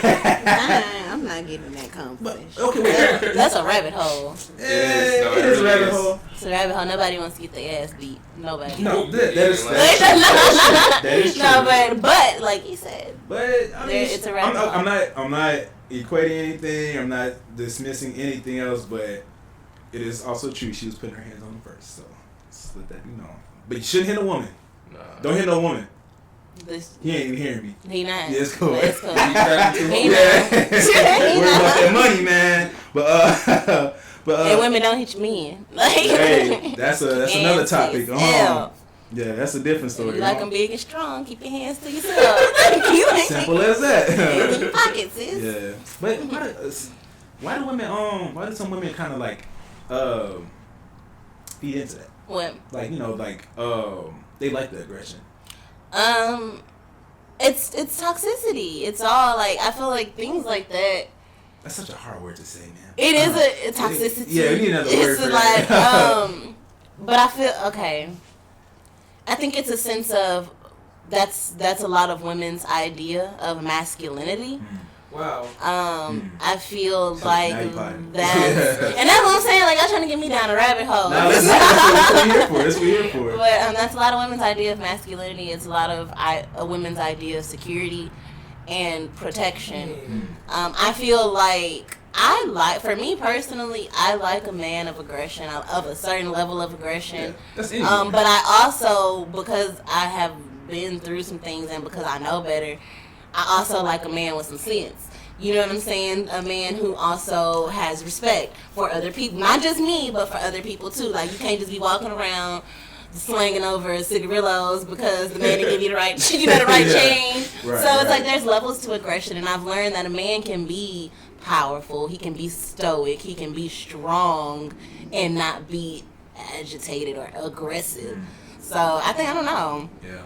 I'm not getting that conversation.
Okay, wait.
That's a rabbit hole.
It is a rabbit hole.
It's a rabbit hole. Nobody wants to get their ass beat. Nobody.
No, that is true. That is true.
No, but like you said.
But I mean,
it's a rabbit hole.
I'm not equating anything. I'm not dismissing anything else. But it is also true. She was putting her hands on him first. So just let that be known. But you shouldn't hit a woman.
Nah.
Don't hit no woman. He ain't even hearing me.
He not.
Yeah, it's cool.
It's cool.
He
not.
Worry about that money, man. But
and women don't hit men. Like,
hey, that's another topic.
Yeah,
that's a different story.
You like them big and strong. Keep your hands to yourself.
Simple as that.
Hands in your pockets, sis.
Yeah, but why do women why do some women kind of like feed into that?
What?
Like they like the aggression.
It's toxicity. It's all like I feel like things like that.
That's such a hard word to say, man.
It is a toxicity.
Yeah, we need another word for that.
But I feel okay. I think it's a sense of that's a lot of women's idea of masculinity.
Wow.
I feel like that's and that's what I'm saying. Like y'all trying to get me down a rabbit hole.
No, that's what we're here for.
But that's a lot of women's idea of masculinity. It's a lot of a women's idea of security and protection. I feel like for me personally, I like a man of aggression, of a certain level of aggression.
Yeah, that's
but I also, because I have been through some things and because I know better, I also like a man with some sense. You know what I'm saying? A man who also has respect for other people. Not just me, but for other people too. Like, you can't just be walking around slanging over cigarillos because the man didn't give you the right, the right chain. Right, so it's like there's levels to aggression, and I've learned that a man can be powerful, he can be stoic, he can be strong, and not be agitated or aggressive. So I don't know.
Yeah.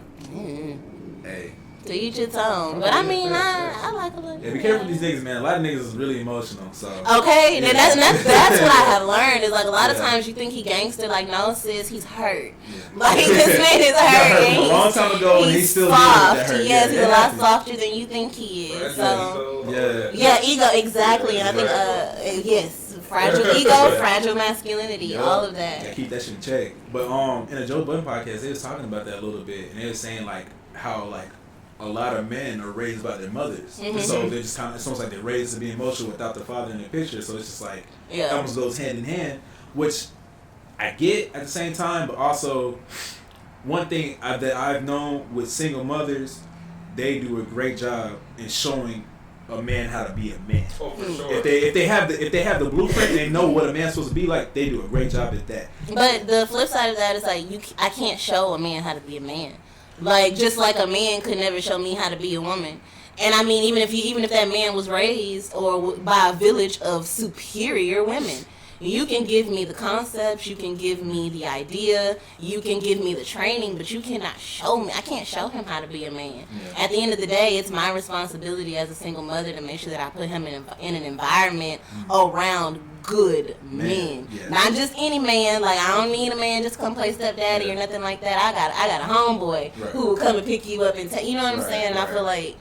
Hey.
To each its own. But I mean, I like a little.
Yeah, be careful with these niggas, man. A lot of niggas is really emotional. So.
Okay, and that's what I have learned. Is like a lot of times you think he gangster, like no, sis, he's hurt. Yeah. Like this man is hurt.
A long time ago, and he's still
soft. Yes, he's a lot softer than you think he is. So ego, exactly. And I think yes, fragile ego, fragile masculinity, all of that.
Yeah, keep that shit in check. But in a Joe Budden podcast, they was talking about that a little bit, and they was saying like how like a lot of men are raised by their mothers. Mm-hmm. So they're just kind of, it's almost like they're raised to be emotional without the father in the picture. So it's just like, it almost goes hand in hand, which I get at the same time, but also one thing that I've known with single mothers, they do a great job in showing a man how to be a man.
Oh, for sure.
If they have the blueprint and they know what a man's supposed to be like, they do a great job at that.
But the flip side of that is like I can't show a man how to be a man. Like just like a man could never show me how to be a woman. And I mean, even if that man was raised or by a village of superior women, you can give me the concepts, you can give me the idea, you can give me the training, but you cannot show me. I can't show him how to be a man. Yeah. At the end of the day, it's my responsibility as a single mother to make sure that I put him in an environment around good men. Yeah. Not just any man. Like, I don't need a man just come play stepdaddy or nothing like that. I got a homeboy who will come and pick you up and you know what I'm saying? And I feel like,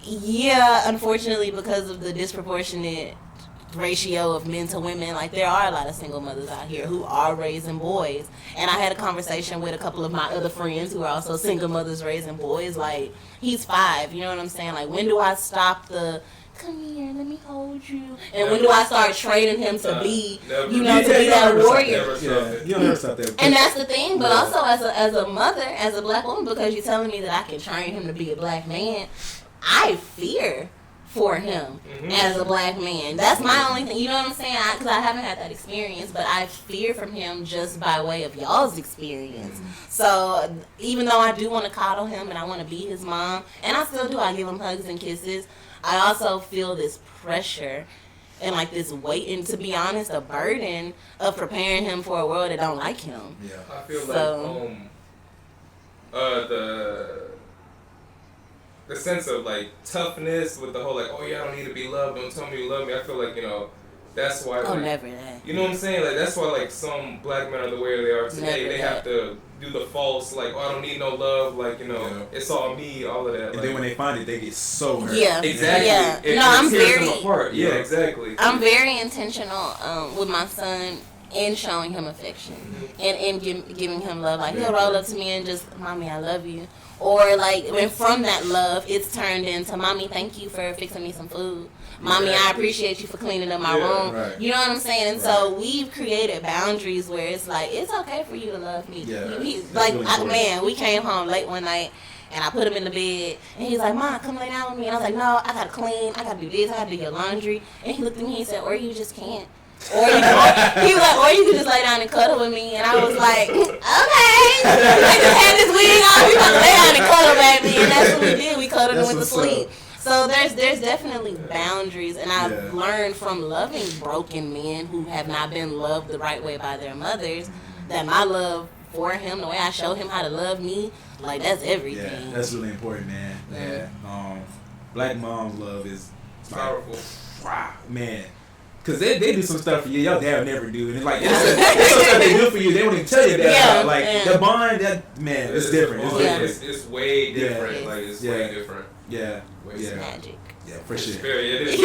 yeah, unfortunately, because of the disproportionate ratio of men to women, like there are a lot of single mothers out here who are raising boys. And I had a conversation with a couple of my other friends who are also single mothers raising boys. Like, he's 5, you know what I'm saying? Like, when do I stop the come here, let me hold you, and when do I start training him to be to be that warrior?
You'll never stop that.
And that's the thing. But also as a mother, as a black woman, because you're telling me that I can train him to be a black man, I fear for him as a black man. That's my only thing. You know what I'm saying? Because I haven't had that experience, but I fear from him just by way of y'all's experience. So even though I do want to coddle him and I want to be his mom, and I still do, I give him hugs and kisses, I also feel this pressure and like this weight, and to be honest, a burden of preparing him for a world that don't like him.
Yeah, I feel like the sense of like toughness with the whole like, oh yeah, I don't need to be loved, don't tell me you love me. I feel like, you know, that's why.
Oh,
like,
never that.
You know what I'm saying? Like that's why like some black men are the way they are today. Never they have to do the false like, oh, I don't need no love, like, you know, it's all me, all of that.
And then when they find it, they get so hurt.
Yeah,
exactly.
Yeah,
No,
I'm very.
Them apart. Yeah, exactly.
I'm very intentional with my son in showing him affection and giving him love. Like he'll roll up to me and just, mommy, I love you. Or like, and from that love, it's turned into, mommy, thank you for fixing me some food. Mommy, I appreciate you for cleaning up my room. Right. You know what I'm saying? And so we've created boundaries where it's like, it's okay for you to love me.
Yeah,
like, man, we came home late one night and I put him in the bed and he's like, Mom, come lay down with me. And I was like, no, I gotta clean, I gotta do this, I gotta do your laundry. And he looked at me and he said, or you just can't. Or you can just lay down and cuddle with me. And I was like, okay. I just had this wig on. We about to lay down and cuddle, baby. And that's what we did. We cuddled and went to sleep. So there's definitely boundaries. And I've learned from loving broken men who have not been loved the right way by their mothers that my love for him, the way I show him how to love me, like that's everything.
Yeah, that's really important, man. Yeah. Black mom's love is
powerful.
Wow, man. Cause they do some stuff for you your dad would never do, and it's like it's stuff they do for you. They won't even tell you that. The bond, it's different.
It's way different. Like it's way different.
Yeah,
it's magic.
Yeah, for sure.
It is.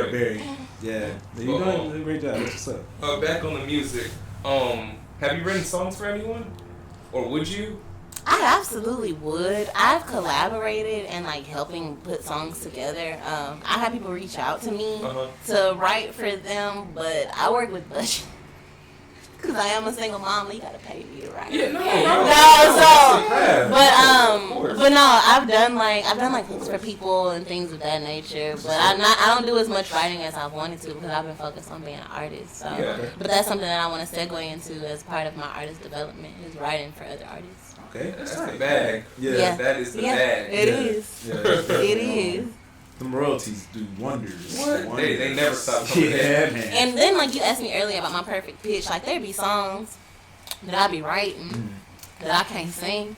Very. Yeah. You're doing a great job. What's up?
Back on the music. Have you written songs for anyone, or would you?
I absolutely would. I've collaborated and like helping put songs together. I have people reach out to me to write for them, but I work with budget because I am a single mom. You gotta pay me to write.
Yeah, no.
But no, I've done like hooks for people and things of that nature. But I don't do as much writing as I wanted to because I've been focused on being an artist. So, but that's something that I want to segue into as part of my artist development is writing for other artists.
Okay,
that's the bag.
Yeah,
that is the bag.
It is.
Yeah.
It is.
Them royalties do wonders.
What? They never stop coming in.
Man.
And then like you asked me earlier about my perfect pitch, like there be songs that I be writing that I can't sing.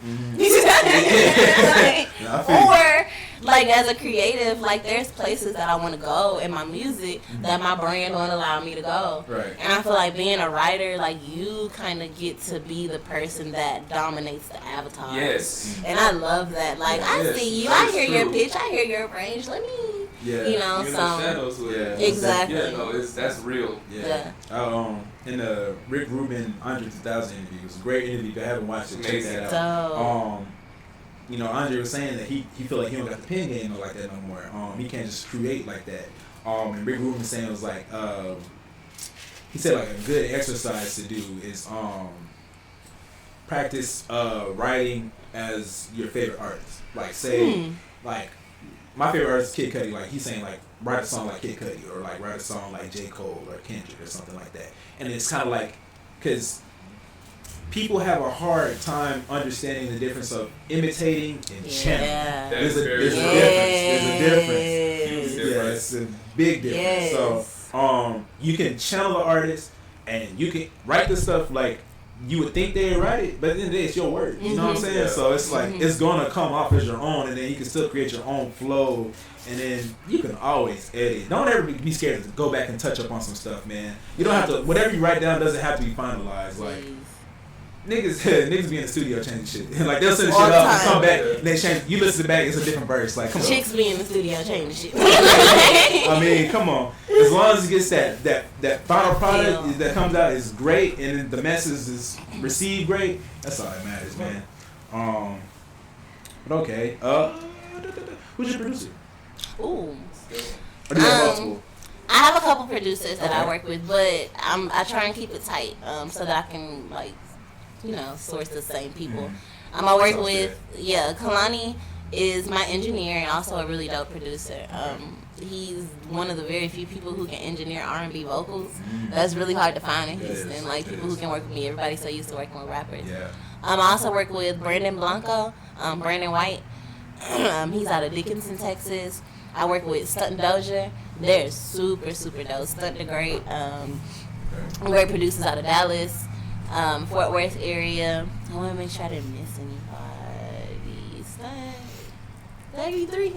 Or like as a creative, like there's places that I want to go in my music that my brand won't allow me to go.
Right.
And I feel like being a writer, like you kind of get to be the person that dominates the avatar.
Yes.
And I love that. Like I see you, I hear your pitch, I hear your range. Let me.
Yeah.
You know,
in
so
the shadows with
exactly.
Yeah, no, that's real.
Yeah. In the Rick Rubin Andre 2000 interview, it was a great interview. If you haven't watched it, check that out. You know, Andre was saying that he feel like he don't got the pen game like that no more. He can't just create like that. And Rick Rubin was saying it was like he said like a good exercise to do is practice writing as your favorite artist? Like, say, like, my favorite artist is Kid Cudi. Like, he's saying, like, write a song like Kid Cudi, or, like, write a song like J. Cole or Kendrick or something like that. And it's kind of like, because people have a hard time understanding the difference of imitating and channeling. There's a difference. Yeah, it's a big difference. So, you can channel the artist, and you can write the stuff like you would think they'd write it, but at the end of the day, it's your words. You know what I'm saying? So it's like, it's going to come off as your own, and then you can still create your own flow, and then you can always edit. Don't ever be scared to go back and touch up on some stuff, man. You don't have to, whatever you write down doesn't have to be finalized. Like, niggas be in the studio changing shit. Like, they'll send shit up and come back, and they change. You listen to back, it's a different verse. Like, come on.
Chicks be in the studio changing shit.
I mean, come on. As long as it gets that final product that comes out is great, and the message is received great, that's all that matters, man. But okay. Who's your producer?
Ooh.
Or do you have multiple?
I have a couple producers that I work with, but I try and keep it tight, so that I can, like, you know, source the same people. I work with, Kalani is my engineer and also a really dope producer. He's one of the very few people who can engineer R&B vocals. That's really hard to find in Houston. Like, people who can work with me. Everybody's so used to working with rappers. I also work with Brandon Blanco, Brandon White. He's out of Dickinson, Texas. I work with Stunt Doja. They're super, super dope. Stunt the Great. Great producers out of Dallas, Fort Worth area. I want to make sure I didn't miss anybody. Stunt 33.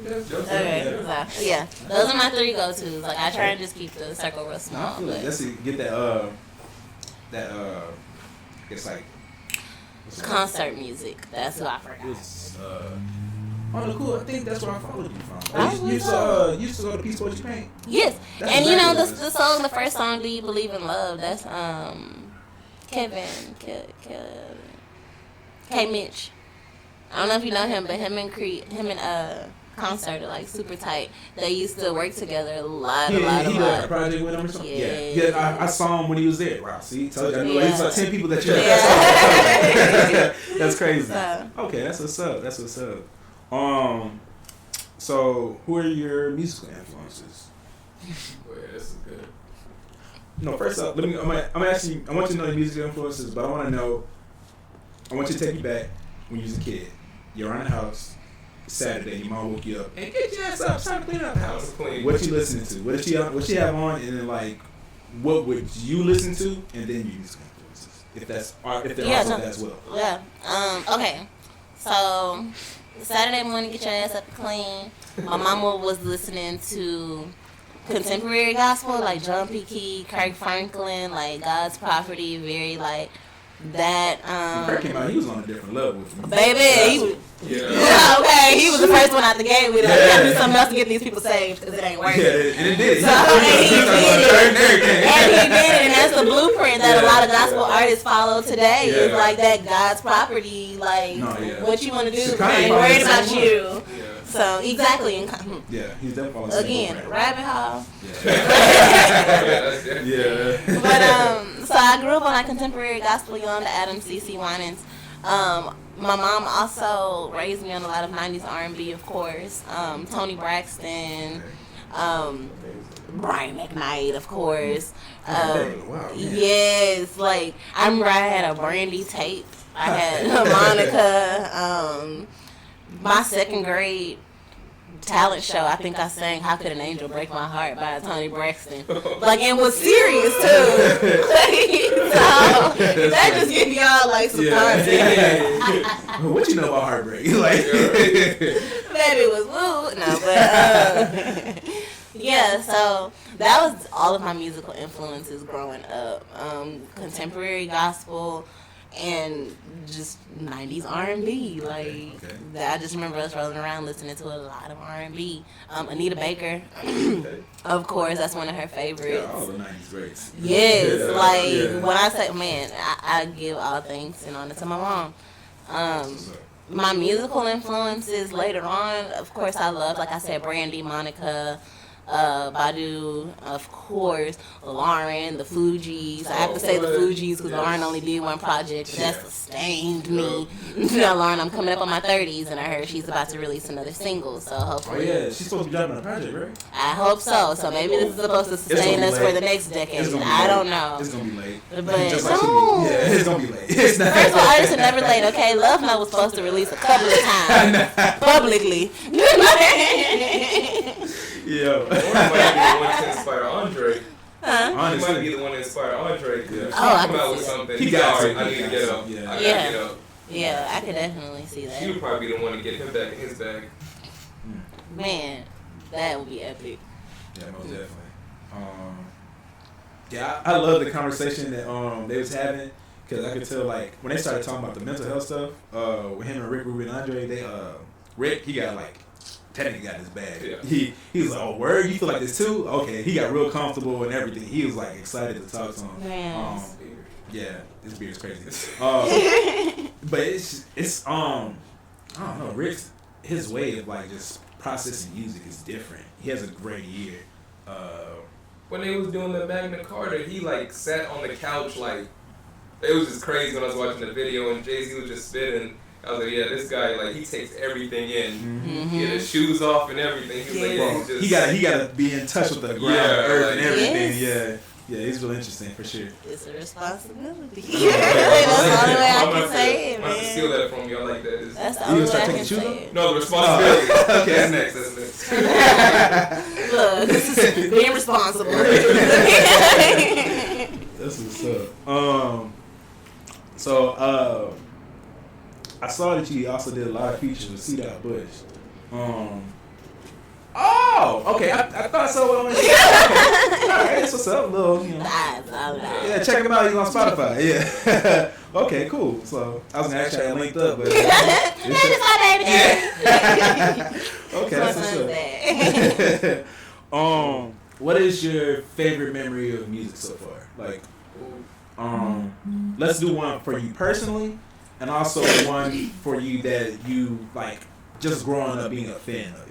Okay, so, yeah, those are my 3 go-tos. Like, I try and just keep the circle real small.
No, let's get it's like
concert music. That's who I forgot.
Cool. I think that's where I followed you from. You used to go to Peace Poetry Paint?
Yes.
That's
and you know the first song, Do You Believe in Love? That's K Mitch. I don't know if you know him, but him and Concert are like super tight. They used to work together a lot. He did a
project with him or something. Yeah. I saw him when he was there. Wow, see, told you. I knew he's like 10 people that you. That's crazy. Okay, that's what's up. So who are your musical influences?
Well, yeah, this is good.
No, first up, I'm gonna ask you. I want you to know your musical influences, but I want you to take me back when you was a kid. You're around the house. Saturday, your mom woke you up and get your ass up, it's time to clean up the house. What you listening to? What she have on, and then like, what would you listen to, and then your musical influences, if they're also that as well.
Yeah. Okay. So Saturday morning, get your ass up and clean. My mama was listening to contemporary gospel, like John P. Key, Kirk Franklin, like God's Property, very like that.
Kirk came out, he was on a different level with me.
Baby, okay, he was the first one out the gate with it. Like, we gotta do something else to get these people saved because it ain't working.
Yeah, and it did.
So, and he did it, and that's the blueprint that a lot of gospel artists follow today. Is like that God's Property, like what you want to do. I ain't worried about you. So exactly.
Yeah, he's definitely
again rabbit hole.
Yeah.
But so I grew up on like contemporary gospel, Yolanda Adams, CeCe Winans. My mom also raised me on a lot of 90s R&B, of course. Toni Braxton, Brian McKnight, of course. Yes, like I remember I had a Brandy tape. I had Monica. My second grade talent show, I think I sang "How Could an Angel Break My Heart" by Toni Braxton. Like, and was serious too. So that just give y'all like some context.
What you know about heartbreak? Like,
baby was woo. No, but yeah. So that was all of my musical influences growing up. Contemporary gospel. And just 90s R&B, like I just remember us rolling around listening to a lot of R&B. Anita Baker, of course, that's one of her favorites.
Yeah, all the 90s greats.
Yes, when I say, man, I give all thanks and honor to my mom. My musical influences later on, of course, I love, like I said, Brandy, Monica, Badu, of course, Lauren, the Fugees. I have to say the Fugees because Lauren only did one project. But that sustained me. Now, Lauren, I'm coming up on my 30s, and I heard she's about to release another single. So hopefully,
she's supposed to be dropping a project, right?
I hope so. So maybe this is supposed to sustain us for the next decade. I don't know.
It's gonna be late.
But
no, it's gonna be late. It's not.
First of all, artists are never late. Okay, Love Note was supposed to release a couple of times publicly.
Yeah.
Or might be the one to inspire Andre.
Huh?
He might be the one to inspire Andre.
Oh, I
come out with
can see
something.
He got
to. I need to get up.
Yeah.
I gotta get up.
Yeah, I could definitely see that.
She would probably be the one to get him back in his bag.
Man, that would be epic.
Yeah, most definitely. Yeah, I love the conversation that they was having because I could tell like when they started talking about the mental health stuff with him and Rick Rubin and Andre. Rick he got like technically got his bag. Yeah. He was like, oh word, you feel like this too? Okay, he got real comfortable and everything. He was like excited to talk to him.
Man.
Yeah, his beard's crazy. But it's I don't know, Rick's his way of like just processing music is different. He has a great ear.
When they was doing the Magna Carta, he like sat on the couch like it was just crazy when I was watching the video and Jay-Z was just spitting. I was like, yeah, this guy like he takes everything in. Mm-hmm. He had his shoes off and everything. He was like,
he gotta be in touch with the ground, the earth, and everything. Yes. Yeah, it's really interesting for sure.
It's a responsibility. That's the only way I can say it, man.
I'm gonna steal that from you. I like that.
That's the only way I can say it.
No, the responsibility. Okay, that's next.
Look, this is being responsible.
That's what's up. So I saw that you also did a lot of features with C. Bush. Oh, okay. I thought I saw one on Instagram. Okay. All right, that's what's up, little. Yeah, check him out. He's on Spotify. Yeah. Okay, cool. So I was gonna ask you how it linked up, but
it's my baby.
Okay, that's what's up. What is your favorite memory of music so far? Like, let's do one for you personally, and also one for you that you like just growing up being a fan of it.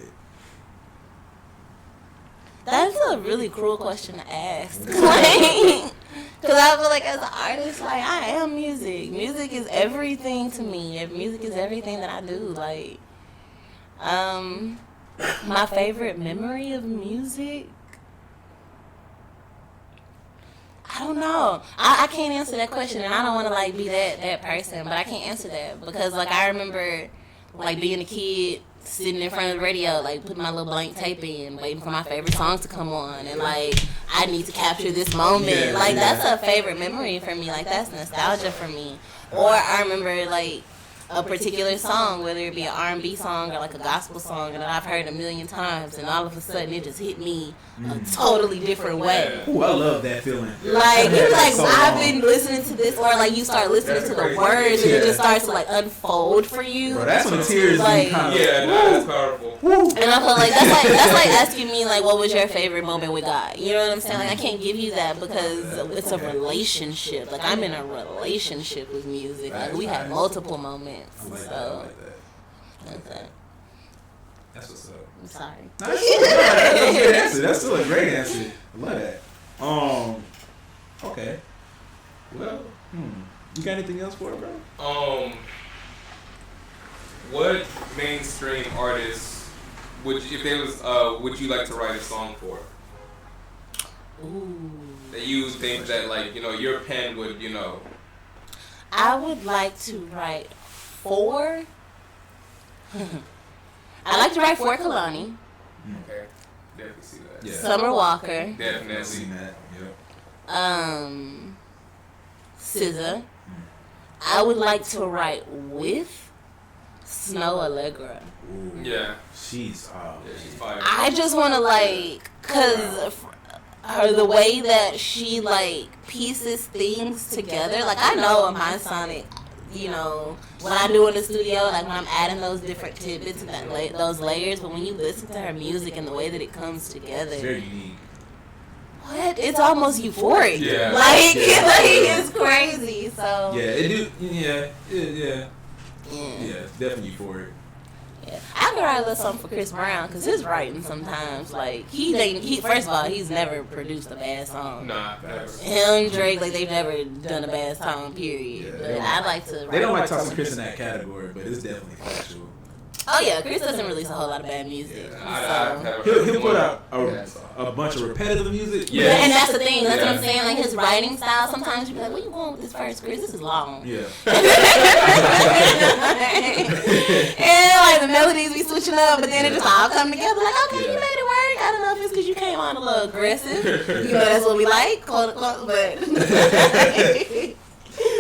That's a really cruel question to ask. Because I feel like as an artist, like, I am music. Music is everything to me. Music is everything that I do. Like, my favorite memory of music, I don't know. I can't answer that question, and I don't want to, like, be that person, but I can't answer that. Because, like, I remember, like, being a kid, sitting in front of the radio, like putting my little blank tape in, waiting for my favorite song to come on, and like I need to capture this moment. Like that's a favorite memory for me. Like that's nostalgia for me. Or I remember like a particular song, whether it be an R&B song or like a gospel song, that I've heard a million times, and all of a sudden it just hit me a totally different way.
Ooh, I love that feeling.
Like you're like, I've been listening to this, or like you start listening to the words, and it just starts to like unfold for you.
Bro, that's when tears
like,
kind of
that's powerful.
And I feel like that's like asking me like, what was your favorite moment with God? You know what I'm saying? Like I can't give you that because it's a relationship. Like I'm in a relationship with music. Like we had multiple moments. So
that's what's up.
I'm sorry.
That's a good answer. That's still a great answer. I love that. Okay. Well, you got anything else for it, bro?
What mainstream artists would you like to write a song for?
Ooh.
That you think that like your pen would
I would like to write for. I like to write for Kalani.
Okay, definitely see that.
Yeah.
Summer Walker.
Definitely
see that. Yep.
SZA. I would like to write with Snow Allegra.
Ooh.
Yeah.
She's
fire.
I just want to like, cause the way that she like pieces things together. Like I know in my sonic, when I do in the studio, like when I'm adding those different tidbits and those layers. But when you listen to her music and the way that it comes together,
it's very unique.
What? It's almost euphoric.
Yeah.
Like it's crazy. So
yeah, it do. Yeah, it's definitely euphoric.
Yeah, I could write a little something for Chris Brown because his writing sometimes, like, he first of all, he's never produced a bad song.
Nah, never.
Him, Drake, like, they've never done a bad song, period.
Yeah,
but I'd like to write.
They don't like tossing Chris in that category, but it's definitely factual.
Oh, yeah, Chris doesn't release a whole lot of bad music.
Yeah,
He'll put out a bunch of repetitive music.
Yeah, and that's the thing. That's what I'm saying. Like, his writing style, sometimes you be like, where you going with this verse, Chris? This is long.
Yeah.
And, like, the melodies be switching up, but then it just all come together. Like, okay, you made it work. I don't know if it's because you came on a little aggressive. You know, that's what we like, quote unquote, but...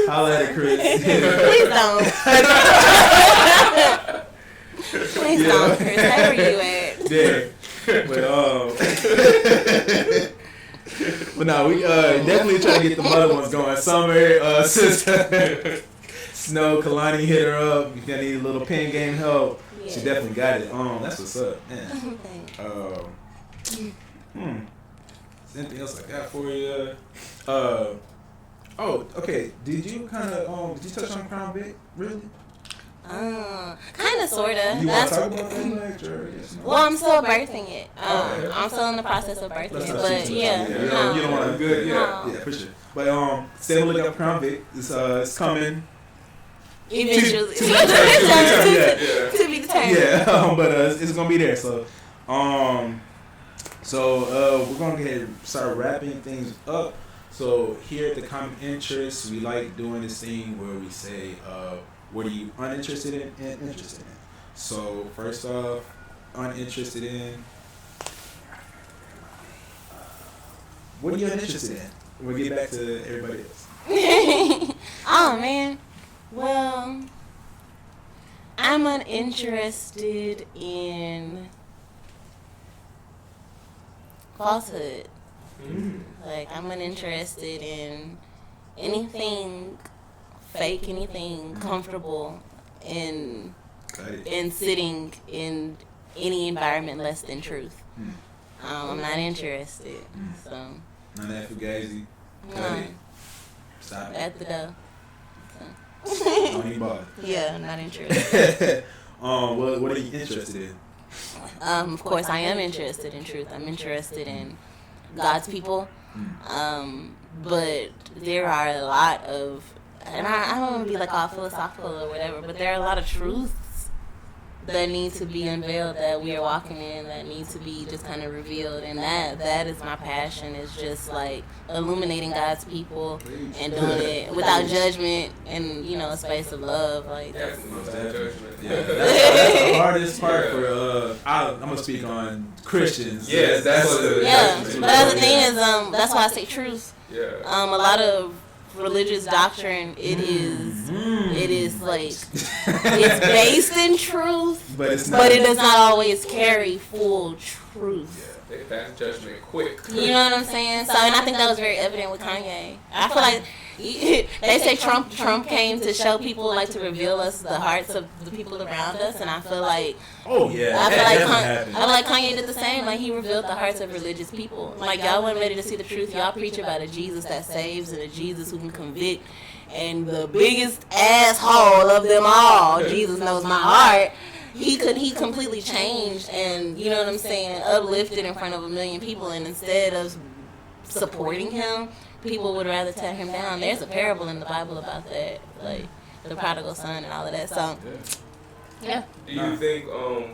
Holla at it, Chris.
Please don't. Please don't, Chris. Where you at?
Yeah. But no, we definitely try to get the other ones going. Summer, sister, Snow, Kalani hit her up. If you need a little pen game help, she definitely got it. That's what's up, man. Anything else I got for you? Oh, okay. Did you kind of did you touch on Crown Vic? Really?
Kind of, sort of.
You want to talk about that next, or yes, no?
Well, I'm still birthing it. I'm still in the process of birthing it, but yeah.
You don't want to good, yeah, for sure. But stay looking up Crown Vic. It's coming.
Eventually, to be determined.
Yeah, but it's gonna be there. So, we're gonna go ahead and start wrapping things up. So here at the Common Interest, we like doing this thing where we say, what are you uninterested in and interested in? So first off, uninterested in. What are you uninterested in? We'll get back to everybody else.
Oh, man. Well, I'm uninterested in falsehood. Like, I'm uninterested in anything fake, anything comfortable in sitting in any environment less than truth. I'm not interested. So
none of that fugazi.
No.
Stop it.
At the door.
Don't even bother.
Yeah, I'm not interested.
What are you interested in?
Of course, I am interested in truth. I'm interested in God's people. But there are a lot of, and I don't want to be like all philosophical or whatever, but there are a lot of truths that need to be unveiled, that we are walking in, that need to be just kind of revealed, and that is my passion, is just like illuminating God's people and doing it without judgment and, you know, a space of love. Like, that's
the hardest part for I'm gonna speak on Christians.
Yes, that's what it is.
Yeah, but the thing is, that's why I say truth.
Yeah.
A lot of religious doctrine, it is like, it's based in truth, but it does not always carry full truth.
Yeah, they pass judgment quick.
You know what I'm saying? So, and I think that was very evident with Kanye. I feel like they say Trump came to show people, like, to reveal us the hearts of the people around us, and I feel like I feel like Kanye did the same. Like, he revealed the hearts of religious people. Like, y'all weren't ready to see the truth. Y'all preach about a Jesus that saves and a Jesus who can convict, and the biggest asshole of them all, Jesus knows my heart. He completely changed, and, you know what I'm saying, uplifted in front of a million people, and instead of supporting him, people would rather tear him down. There's a parable in the Bible about that, like the prodigal son and all of that. So, yeah.
Do you think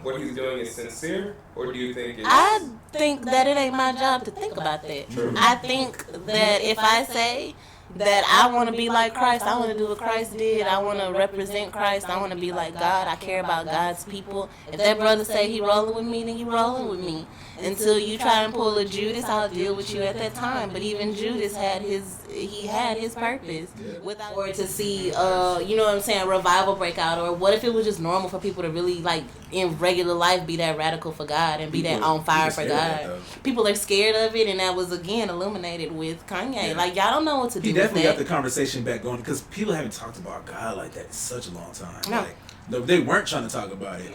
what he's doing is sincere, or do you think
I think that it ain't my job to think about that.
True.
I think that if I say that I want to be like Christ, I want to do what Christ did, I want to represent Christ, I want to be like God, I care about God's people. If that brother say he rolling with me, then he rolling with me. Until you try and pull a Judas, I'll deal with you at that time. But even Judas had his purpose. Without, or to see, you know what I'm saying, revival break out. Or what if it was just normal for people to really, like, in regular life, be that radical for God and be that on fire for God. People are scared of it, and that was, again, illuminated with Kanye. Like, y'all don't know what to do with that. He
definitely got the conversation back going, because people haven't talked about God like that in such a long time.
No.
Like, they weren't trying to talk about it.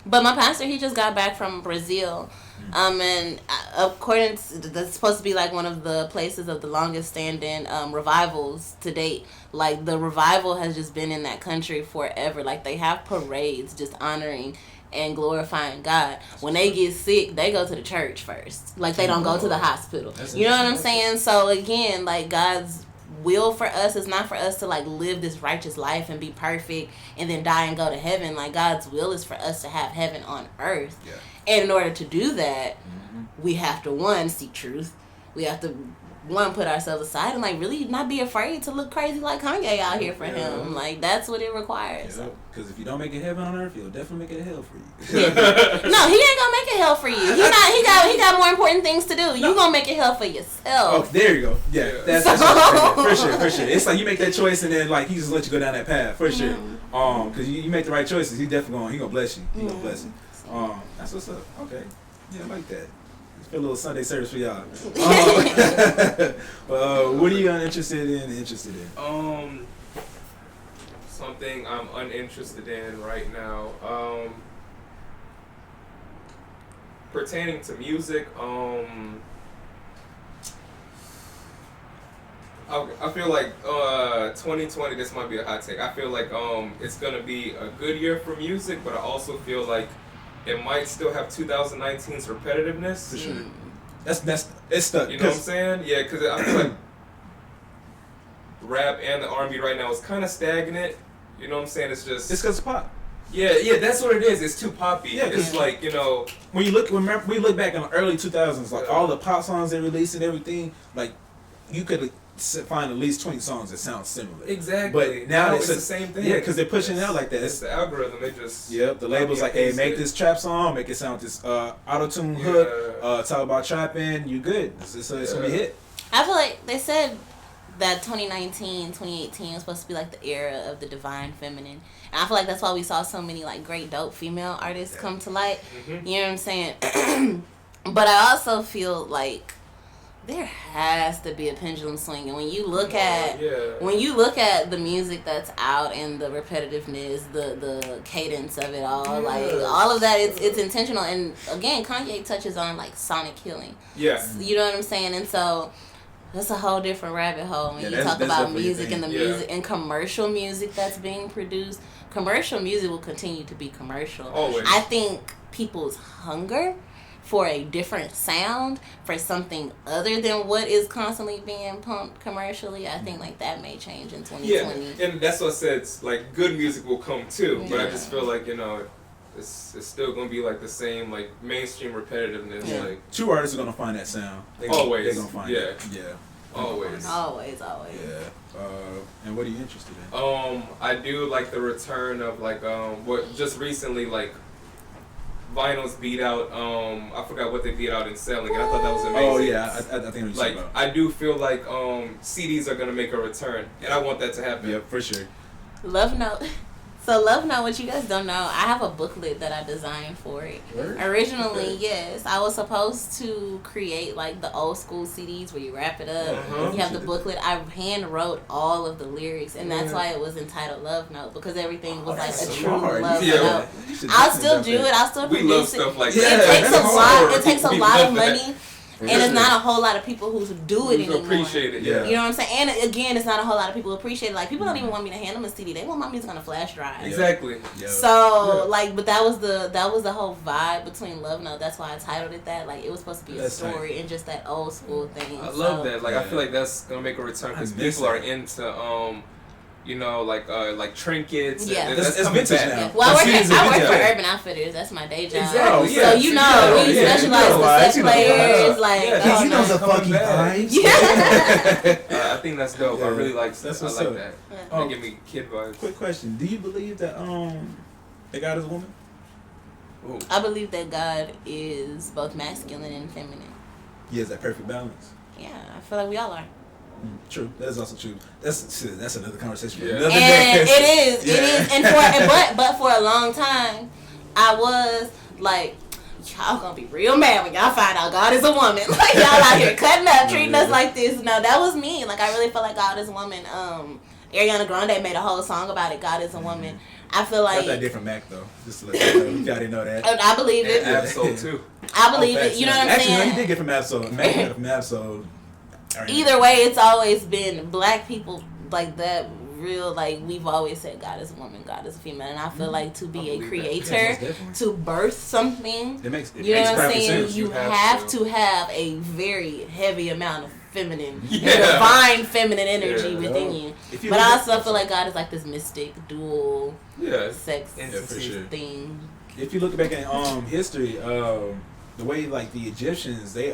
But my pastor, he just got back from Brazil. And according to, that's supposed to be like one of the places of the longest standing revivals to date. Like the revival has just been in that country forever. Like they have parades just honoring and glorifying God. When they get sick, they go to the church first. Like they don't go to the hospital. You know what I'm saying? So again, like God's will for us is not for us to like live this righteous life and be perfect and then die and go to heaven. Like God's will is for us to have heaven on earth.
Yeah.
And in order to do that, we have to, one, seek truth. We have to, one, put ourselves aside and, like, really not be afraid to look crazy like Kanye out here for him. Like, that's what it requires.
Because if you don't make it heaven on earth, he'll definitely make it hell for you.
No, he ain't gonna make it hell for you. He got more important things to do. You gonna make it hell for yourself.
Oh, there you go. Yeah, that's for sure. It's like you make that choice and then, like, he just let you go down that path, for sure. Because you make the right choices, he gonna bless you. He gonna bless you. That's what's up. Okay. Yeah, I like that. It's a little Sunday service for y'all. What are you interested in?
Something I'm uninterested in right now. Pertaining to music, I feel like 2020, this might be a hot take. I feel like it's gonna be a good year for music, but I also feel like it might still have 2019's repetitiveness.
For sure. That's it's stuck.
You know what I'm saying? Yeah, because I feel like rap and the R&B right now is kind of stagnant. You know what I'm saying? It's just...
It's because it's pop.
Yeah, that's what it is. It's too poppy. Yeah, it's like, you know...
When we look back in the early 2000s, like all the pop songs they released and everything, like you could find at least 20 songs that sound similar.
Exactly.
But now
it's the same thing.
Yeah, because they're pushing it out like that.
It's the algorithm. They just...
Yep, the label's like, hey, make this trap song, make it sound this auto-tune hook, talk about trapping, you good. It's going to be a hit.
I feel like they said that 2019, 2018 was supposed to be like the era of the divine feminine. And I feel like that's why we saw so many like great dope female artists come to light. You know what I'm saying? But I also feel like there has to be a pendulum swing. And when you look at the music that's out and the repetitiveness, the cadence of it all, like all of that, it's intentional. And again, Kanye touches on like sonic healing.
Yeah.
You know what I'm saying? And so that's a whole different rabbit hole when you talk about music and the music and commercial music that's being produced. Commercial music will continue to be commercial.
Always.
I think people's hunger for a different sound, for something other than what is constantly being pumped commercially, I think like that may change in 2020.
Yeah, and that's what I said. It's like good music will come too, but I just feel like, you know, it's still gonna be like the same like mainstream repetitiveness.
Yeah.
Like
true artists are gonna find that sound.
Always.
They're gonna find it. Yeah.
Always.
Yeah. And what are you interested in?
I do like the return of like what just recently like vinyl's beat out. I forgot what they beat out in selling, and I thought that was amazing.
Oh yeah, I think
like about. I do feel like CDs are gonna make a return, and I want that to happen.
Yeah, for sure.
Love Note. So Love Note, what you guys don't know, I have a booklet that I designed for it. Originally, yes, I was supposed to create like the old school CDs where you wrap it up. You have the booklet. I hand wrote all of the lyrics, and that's why it was entitled Love Note, because everything was like a true love note. I'll still do it. I'll still produce it.
We love stuff like that.
It takes a lot. It takes a lot of money. And it's not a whole lot of people who do it anymore.
Appreciate it, yeah.
You know what I'm saying? And again, it's not a whole lot of people who appreciate it. Like, people don't even want me to hand them a CD. They want my music on a flash drive.
Exactly.
Yeah.
So, like, but that was the whole vibe between Love Note. That's why I titled it that. Like, it was supposed to be a story and just that old school thing.
I love that. Like, I feel like that's gonna make a return because people are into you know, like trinkets.
Yeah,
it's vintage now.
Yeah. Well, I work for Urban Outfitters. That's my day job.
Exactly.
So you know, we specialize in set players. Like,
he knows the fucking vibes.
Yeah.
I think that's dope. I really like that. I like that.
Yeah.
They give me kid vibes.
Quick question: do you believe that God is a woman?
Ooh.
I believe that God is both masculine and feminine.
He has that perfect balance.
Yeah, I feel like we all are.
True. That is also true. That's another conversation.
And it is. And but for a long time, I was like, y'all gonna be real mad when y'all find out God is a woman. Like, y'all out here cutting up, treating us like this. No, that was me. Like, I really felt like God is a woman. Ariana Grande made a whole song about it. God is a woman. I feel like
that's that different Mac though. Just to let you know, you didn't know that.
I believe it.
Absol too.
I believe it. You know what I'm
Actually,
saying?
no, he did get from Absol. Mac got it from Absol.
Either way, it's always been black people like that. Real, like, we've always said God is a woman, God is a female, and I feel like to be a creator, to birth something,
it makes
you know what I'm saying?
sense.
You have to have a very heavy amount of feminine, divine feminine energy within you. But I also feel like God is like this mystic, dual, sex thing.
If you look back at history, the way like the Egyptians, they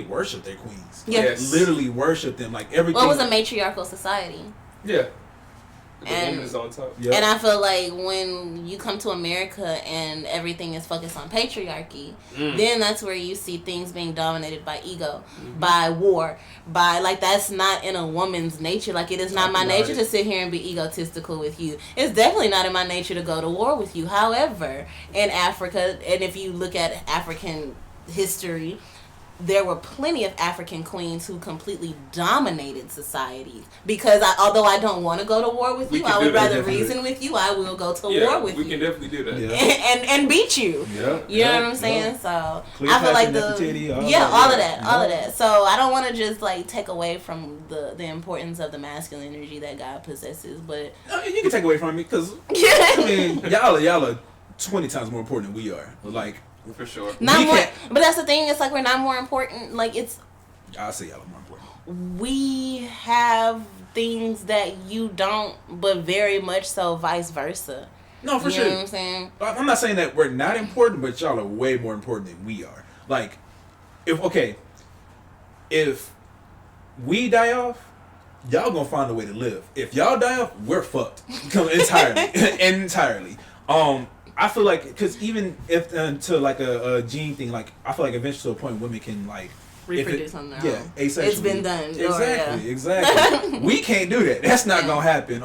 worship their queens.
Yeah.
Yes. Literally worship them like everything.
Well, it was a matriarchal society.
Yeah. The
and,
woman is on top.
Yep.
And I feel like when you come to America and everything is focused on patriarchy, then that's where you see things being dominated by ego, by war, by like that's not in a woman's nature. Like it is not my nature to sit here and be egotistical with you. It's definitely not in my nature to go to war with you. However, in Africa, and if you look at African history, there were plenty of African queens who completely dominated societies. Because although I don't want to go to war with you, I would rather reason with you. I will go to war with you.
We can definitely do that.
Yeah.
And beat you.
Yeah.
You know what I'm saying? So I feel like all of that. So I don't want to just like take away from the importance of the masculine energy that God possesses, but
you can take away from me because I mean y'all are 20 times more important than we are. Like.
For sure.
Not more, but that's the thing. It's like we're not more important. Like it's.
I'll say y'all are more important.
We have things that you don't, but very much so vice versa.
No, for sure.
You know what I'm saying?
I'm not saying that we're not important, but y'all are way more important than we are. Like, if we die off, y'all gonna find a way to live. If y'all die off, we're fucked entirely. I feel like, because even if to like a gene thing, like I feel like eventually to a point women can like
reproduce on their own.
Asexually.
It's been done.
Exactly. We can't do that. That's not gonna happen.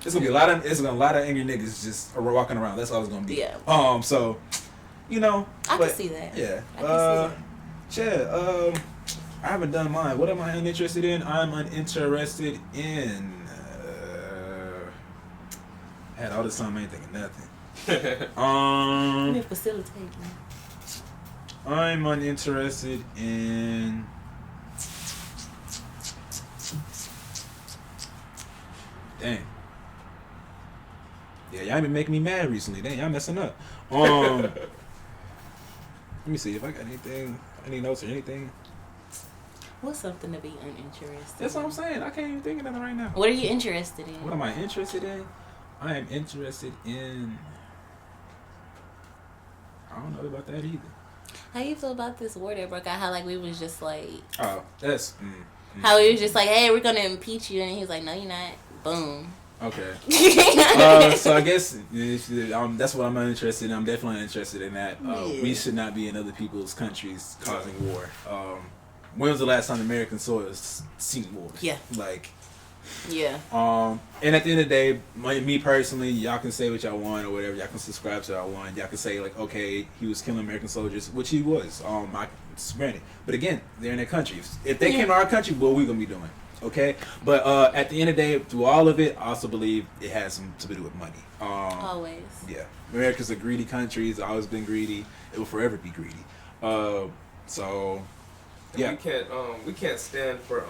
It's gonna be a lot of angry niggas just walking around. That's all it's gonna be.
Yeah.
So, you know.
I can see that.
Yeah.
I can see
that. I haven't done mine. What am I uninterested in? I'm uninterested in. I had all this time, I ain't thinking nothing.
Facilitating.
I'm uninterested in. Dang. Yeah, y'all been making me mad recently. Dang, y'all messing up. Let me see if I got anything, any notes or anything.
What's something to be uninterested?
That's what I'm saying. I can't even think of nothing right now.
What are you interested in?
What am I interested in? I am interested in. I don't know about that either.
How you feel about this war that broke out? How like we was just like.
Oh, that's.
How we was just like, hey, we're gonna impeach you, and he's like, no, you're not. Boom.
Okay. So I guess that's what I'm uninterested in. I'm definitely interested in that. We should not be in other people's countries causing war. When was the last time the American soil seen war?
Yeah.
Like.
Yeah.
And at the end of the day, me personally, y'all can say what y'all want or whatever. Y'all can subscribe to what y'all want. Y'all can say like, okay, he was killing American soldiers, which he was. Granted, but again, they're in their countries. If they came to our country, what are we gonna be doing? Okay, but at the end of the day, through all of it, I also believe it has something to do with money.
Always. Yeah,
America's a greedy country. It's always been greedy. It will forever be greedy. So, yeah,
we can't stand for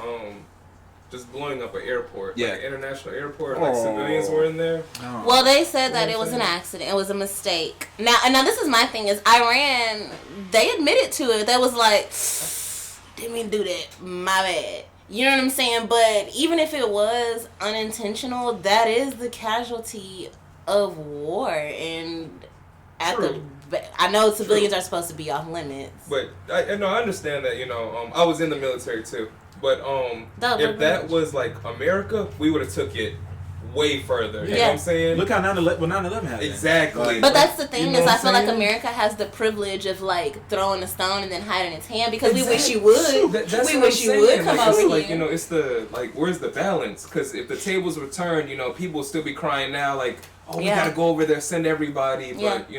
just blowing up an airport,
like
an international airport, like civilians were in there.
No.
Well, they said that it was an accident. It was a mistake. Now this is my thing: is Iran? They admitted to it. They was like, didn't mean to do that. My bad. You know what I'm saying? But even if it was unintentional, that is the casualty of war. And I know civilians are supposed to be off limits.
But I understand that. I was in the military too. But if that was like America, we would have took it way further. You know what I'm saying?
Look how 9/11 happened.
Exactly.
But that's the thing is I feel like America has the privilege of like throwing a stone and then hiding its hand because we wish you would. We wish you would come over here.
It's the where's the balance? Because if the tables were turned, people would still be crying now like, oh, we gotta go over there, send everybody. But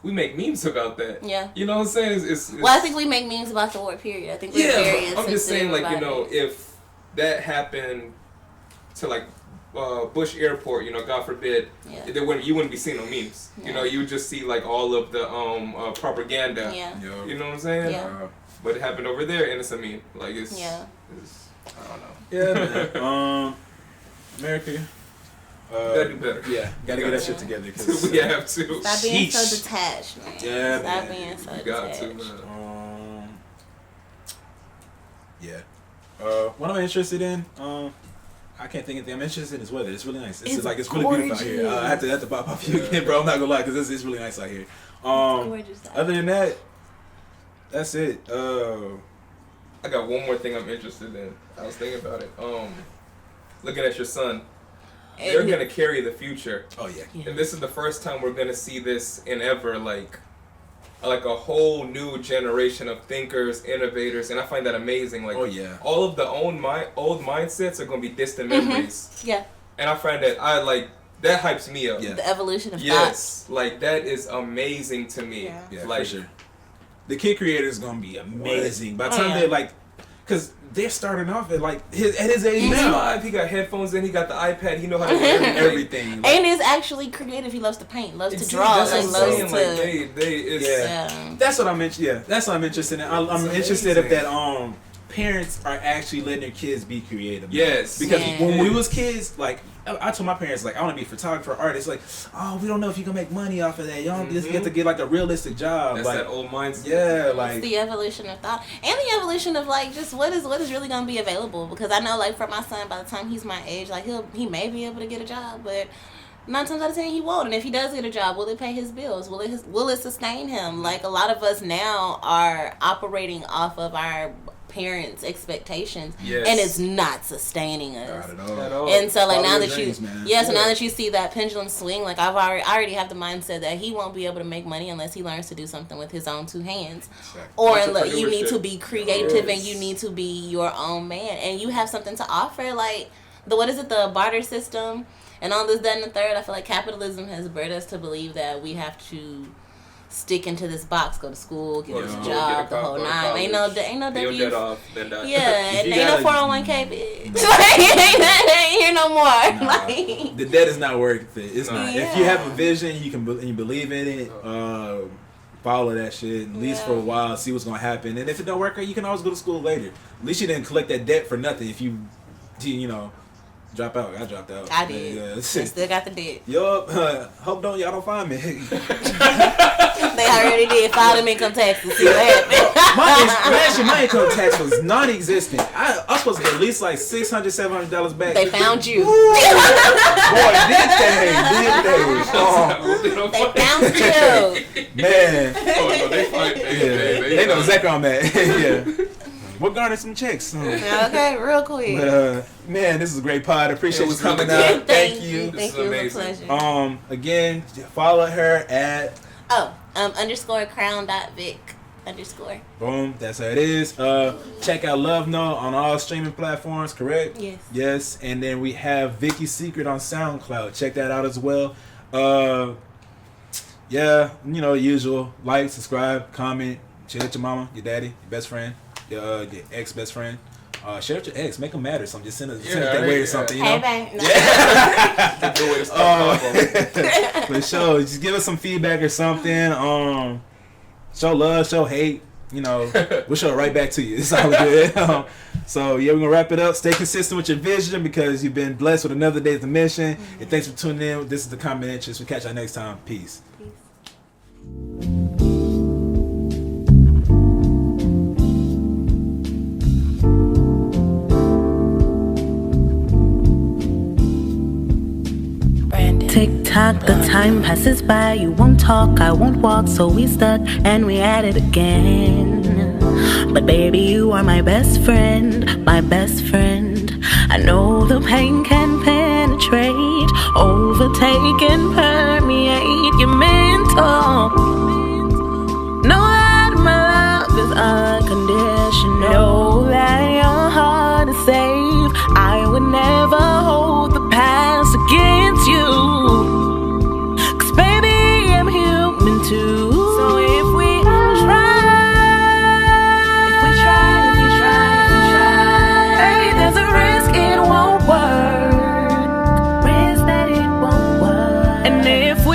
we make memes about that.
Yeah.
You know what I'm saying? It's
well, I think we make memes about the war period. I think we're very
I'm just saying, like,
it.
if that happened to, like, Bush Airport, God forbid, you wouldn't be seeing no memes. You would just see like all of the propaganda.
Yeah.
You know what I'm saying?
Yeah.
But it happened over there, and it's a meme. Like it's I don't know.
Yeah, man. America.
Gotta do better.
Yeah, gotta get that shit together. Cause,
we have to.
Stop being so detached, man.
Yeah,
Stop being so detached.
Got to,
yeah. What I'm interested in, I can't think of anything. I'm interested in this weather. It's really nice. It's really beautiful out here. I have to pop off you again, bro. I'm not gonna lie, because it's really nice out here. Other than that, that's it.
I got one more thing I'm interested in. I was thinking about it. Looking at your son. They're gonna carry the future.
Oh yeah.
And this is the first time we're gonna see this in ever, like a whole new generation of thinkers, innovators, and I find that amazing. Like, all of the old mindsets are gonna be distant memories.
Yeah.
And I find that that hypes me up.
Yeah. The evolution of
thoughts. Like that is amazing to me.
Yeah,
like,
for sure. The kid creator is gonna be amazing. By the time they're like, because they're starting off at his age now.
He got headphones in, he got the iPad, he know how to do
everything.
Like, and is actually creative. He loves to paint, loves to draw,
loves to.
That's what I'm interested. Yeah, that's what I'm interested in. I'm interested if that parents are actually letting their kids be creative.
Yes,
because when we was kids, like I told my parents, like I want to be a photographer, artist. Like, oh, we don't know if you can make money off of that. Y'all just get to get like a realistic job.
That's
like
that old mindset.
Yeah, like
it's the evolution of thought and the evolution of like just what is really gonna be available. Because I know like for my son, by the time he's my age, like he may be able to get a job, but 9 times out of 10 he won't. And if he does get a job, will it pay his bills? Will it sustain him? Like a lot of us now are operating off of our parents' expectations, and it's not sustaining us.
Not at all.
And so like now that
dreams,
now that you see that pendulum swing, like I already have the mindset that he won't be able to make money unless he learns to do something with his own 2 hands. Exactly. Or you need to be creative and you need to be your own man, and you have something to offer. Like the barter system and all this, that, and the third. I feel like capitalism has bred us to believe that we have to stick into this box, go to school, get a job, the whole nine. Ain't no W. Yeah, and ain't no 401k, bitch. Ain't here no more.
Nah,
like
the debt is not worth it. It's not. If you have a vision, you believe in it. Follow that shit at least for a while, see what's gonna happen, and if it don't work out, you can always go to school later. At least you didn't collect that debt for nothing. If you drop out. I dropped out.
I did. I still got the debt.
Yup. Hope y'all don't find me.
They already did. Filed them income taxes. See what happened.
My income tax was non-existent. I was supposed to get at least like $600, $700 back.
They found you.
Boy, did they?
They found you.
Man.
They
know exactly where I'm at. Yeah. We'll garner some checks.
Okay, real quick.
But, man, this is a great pod. I appreciate you coming out. Thank you.
Thank you. It was a pleasure.
Again, follow her at
_crown.vic_.
Boom. That's how it is. Check out Love Note on all streaming platforms, correct?
Yes.
Yes. And then we have Vicki Secret on SoundCloud. Check that out as well. Yeah, usual. Like, subscribe, comment, share with your mama, your daddy, your best friend. Your ex-best friend. Share with your ex. Make them mad or something. Just send a thing way or something,
Hey, babe. No.
Good way to start.
For sure. Just give us some feedback or something. Show love, show hate. We'll show it right back to you. It's all good. So, we're going to wrap it up. Stay consistent with your vision because you've been blessed with another day of the mission. Mm-hmm. And thanks for tuning in. This is The Common Interest. We'll catch y'all next time. Peace.
Tick-tock, the time passes by. You won't talk, I won't walk, so we stuck and we at it again. But baby, you are my best friend, my best friend. I know the pain can penetrate, overtake and permeate your mental. Know that my love is unconditional. Know that your heart is safe. I would never hold the past against you. Too. So if we try, hey, there's a risk it won't work. And if we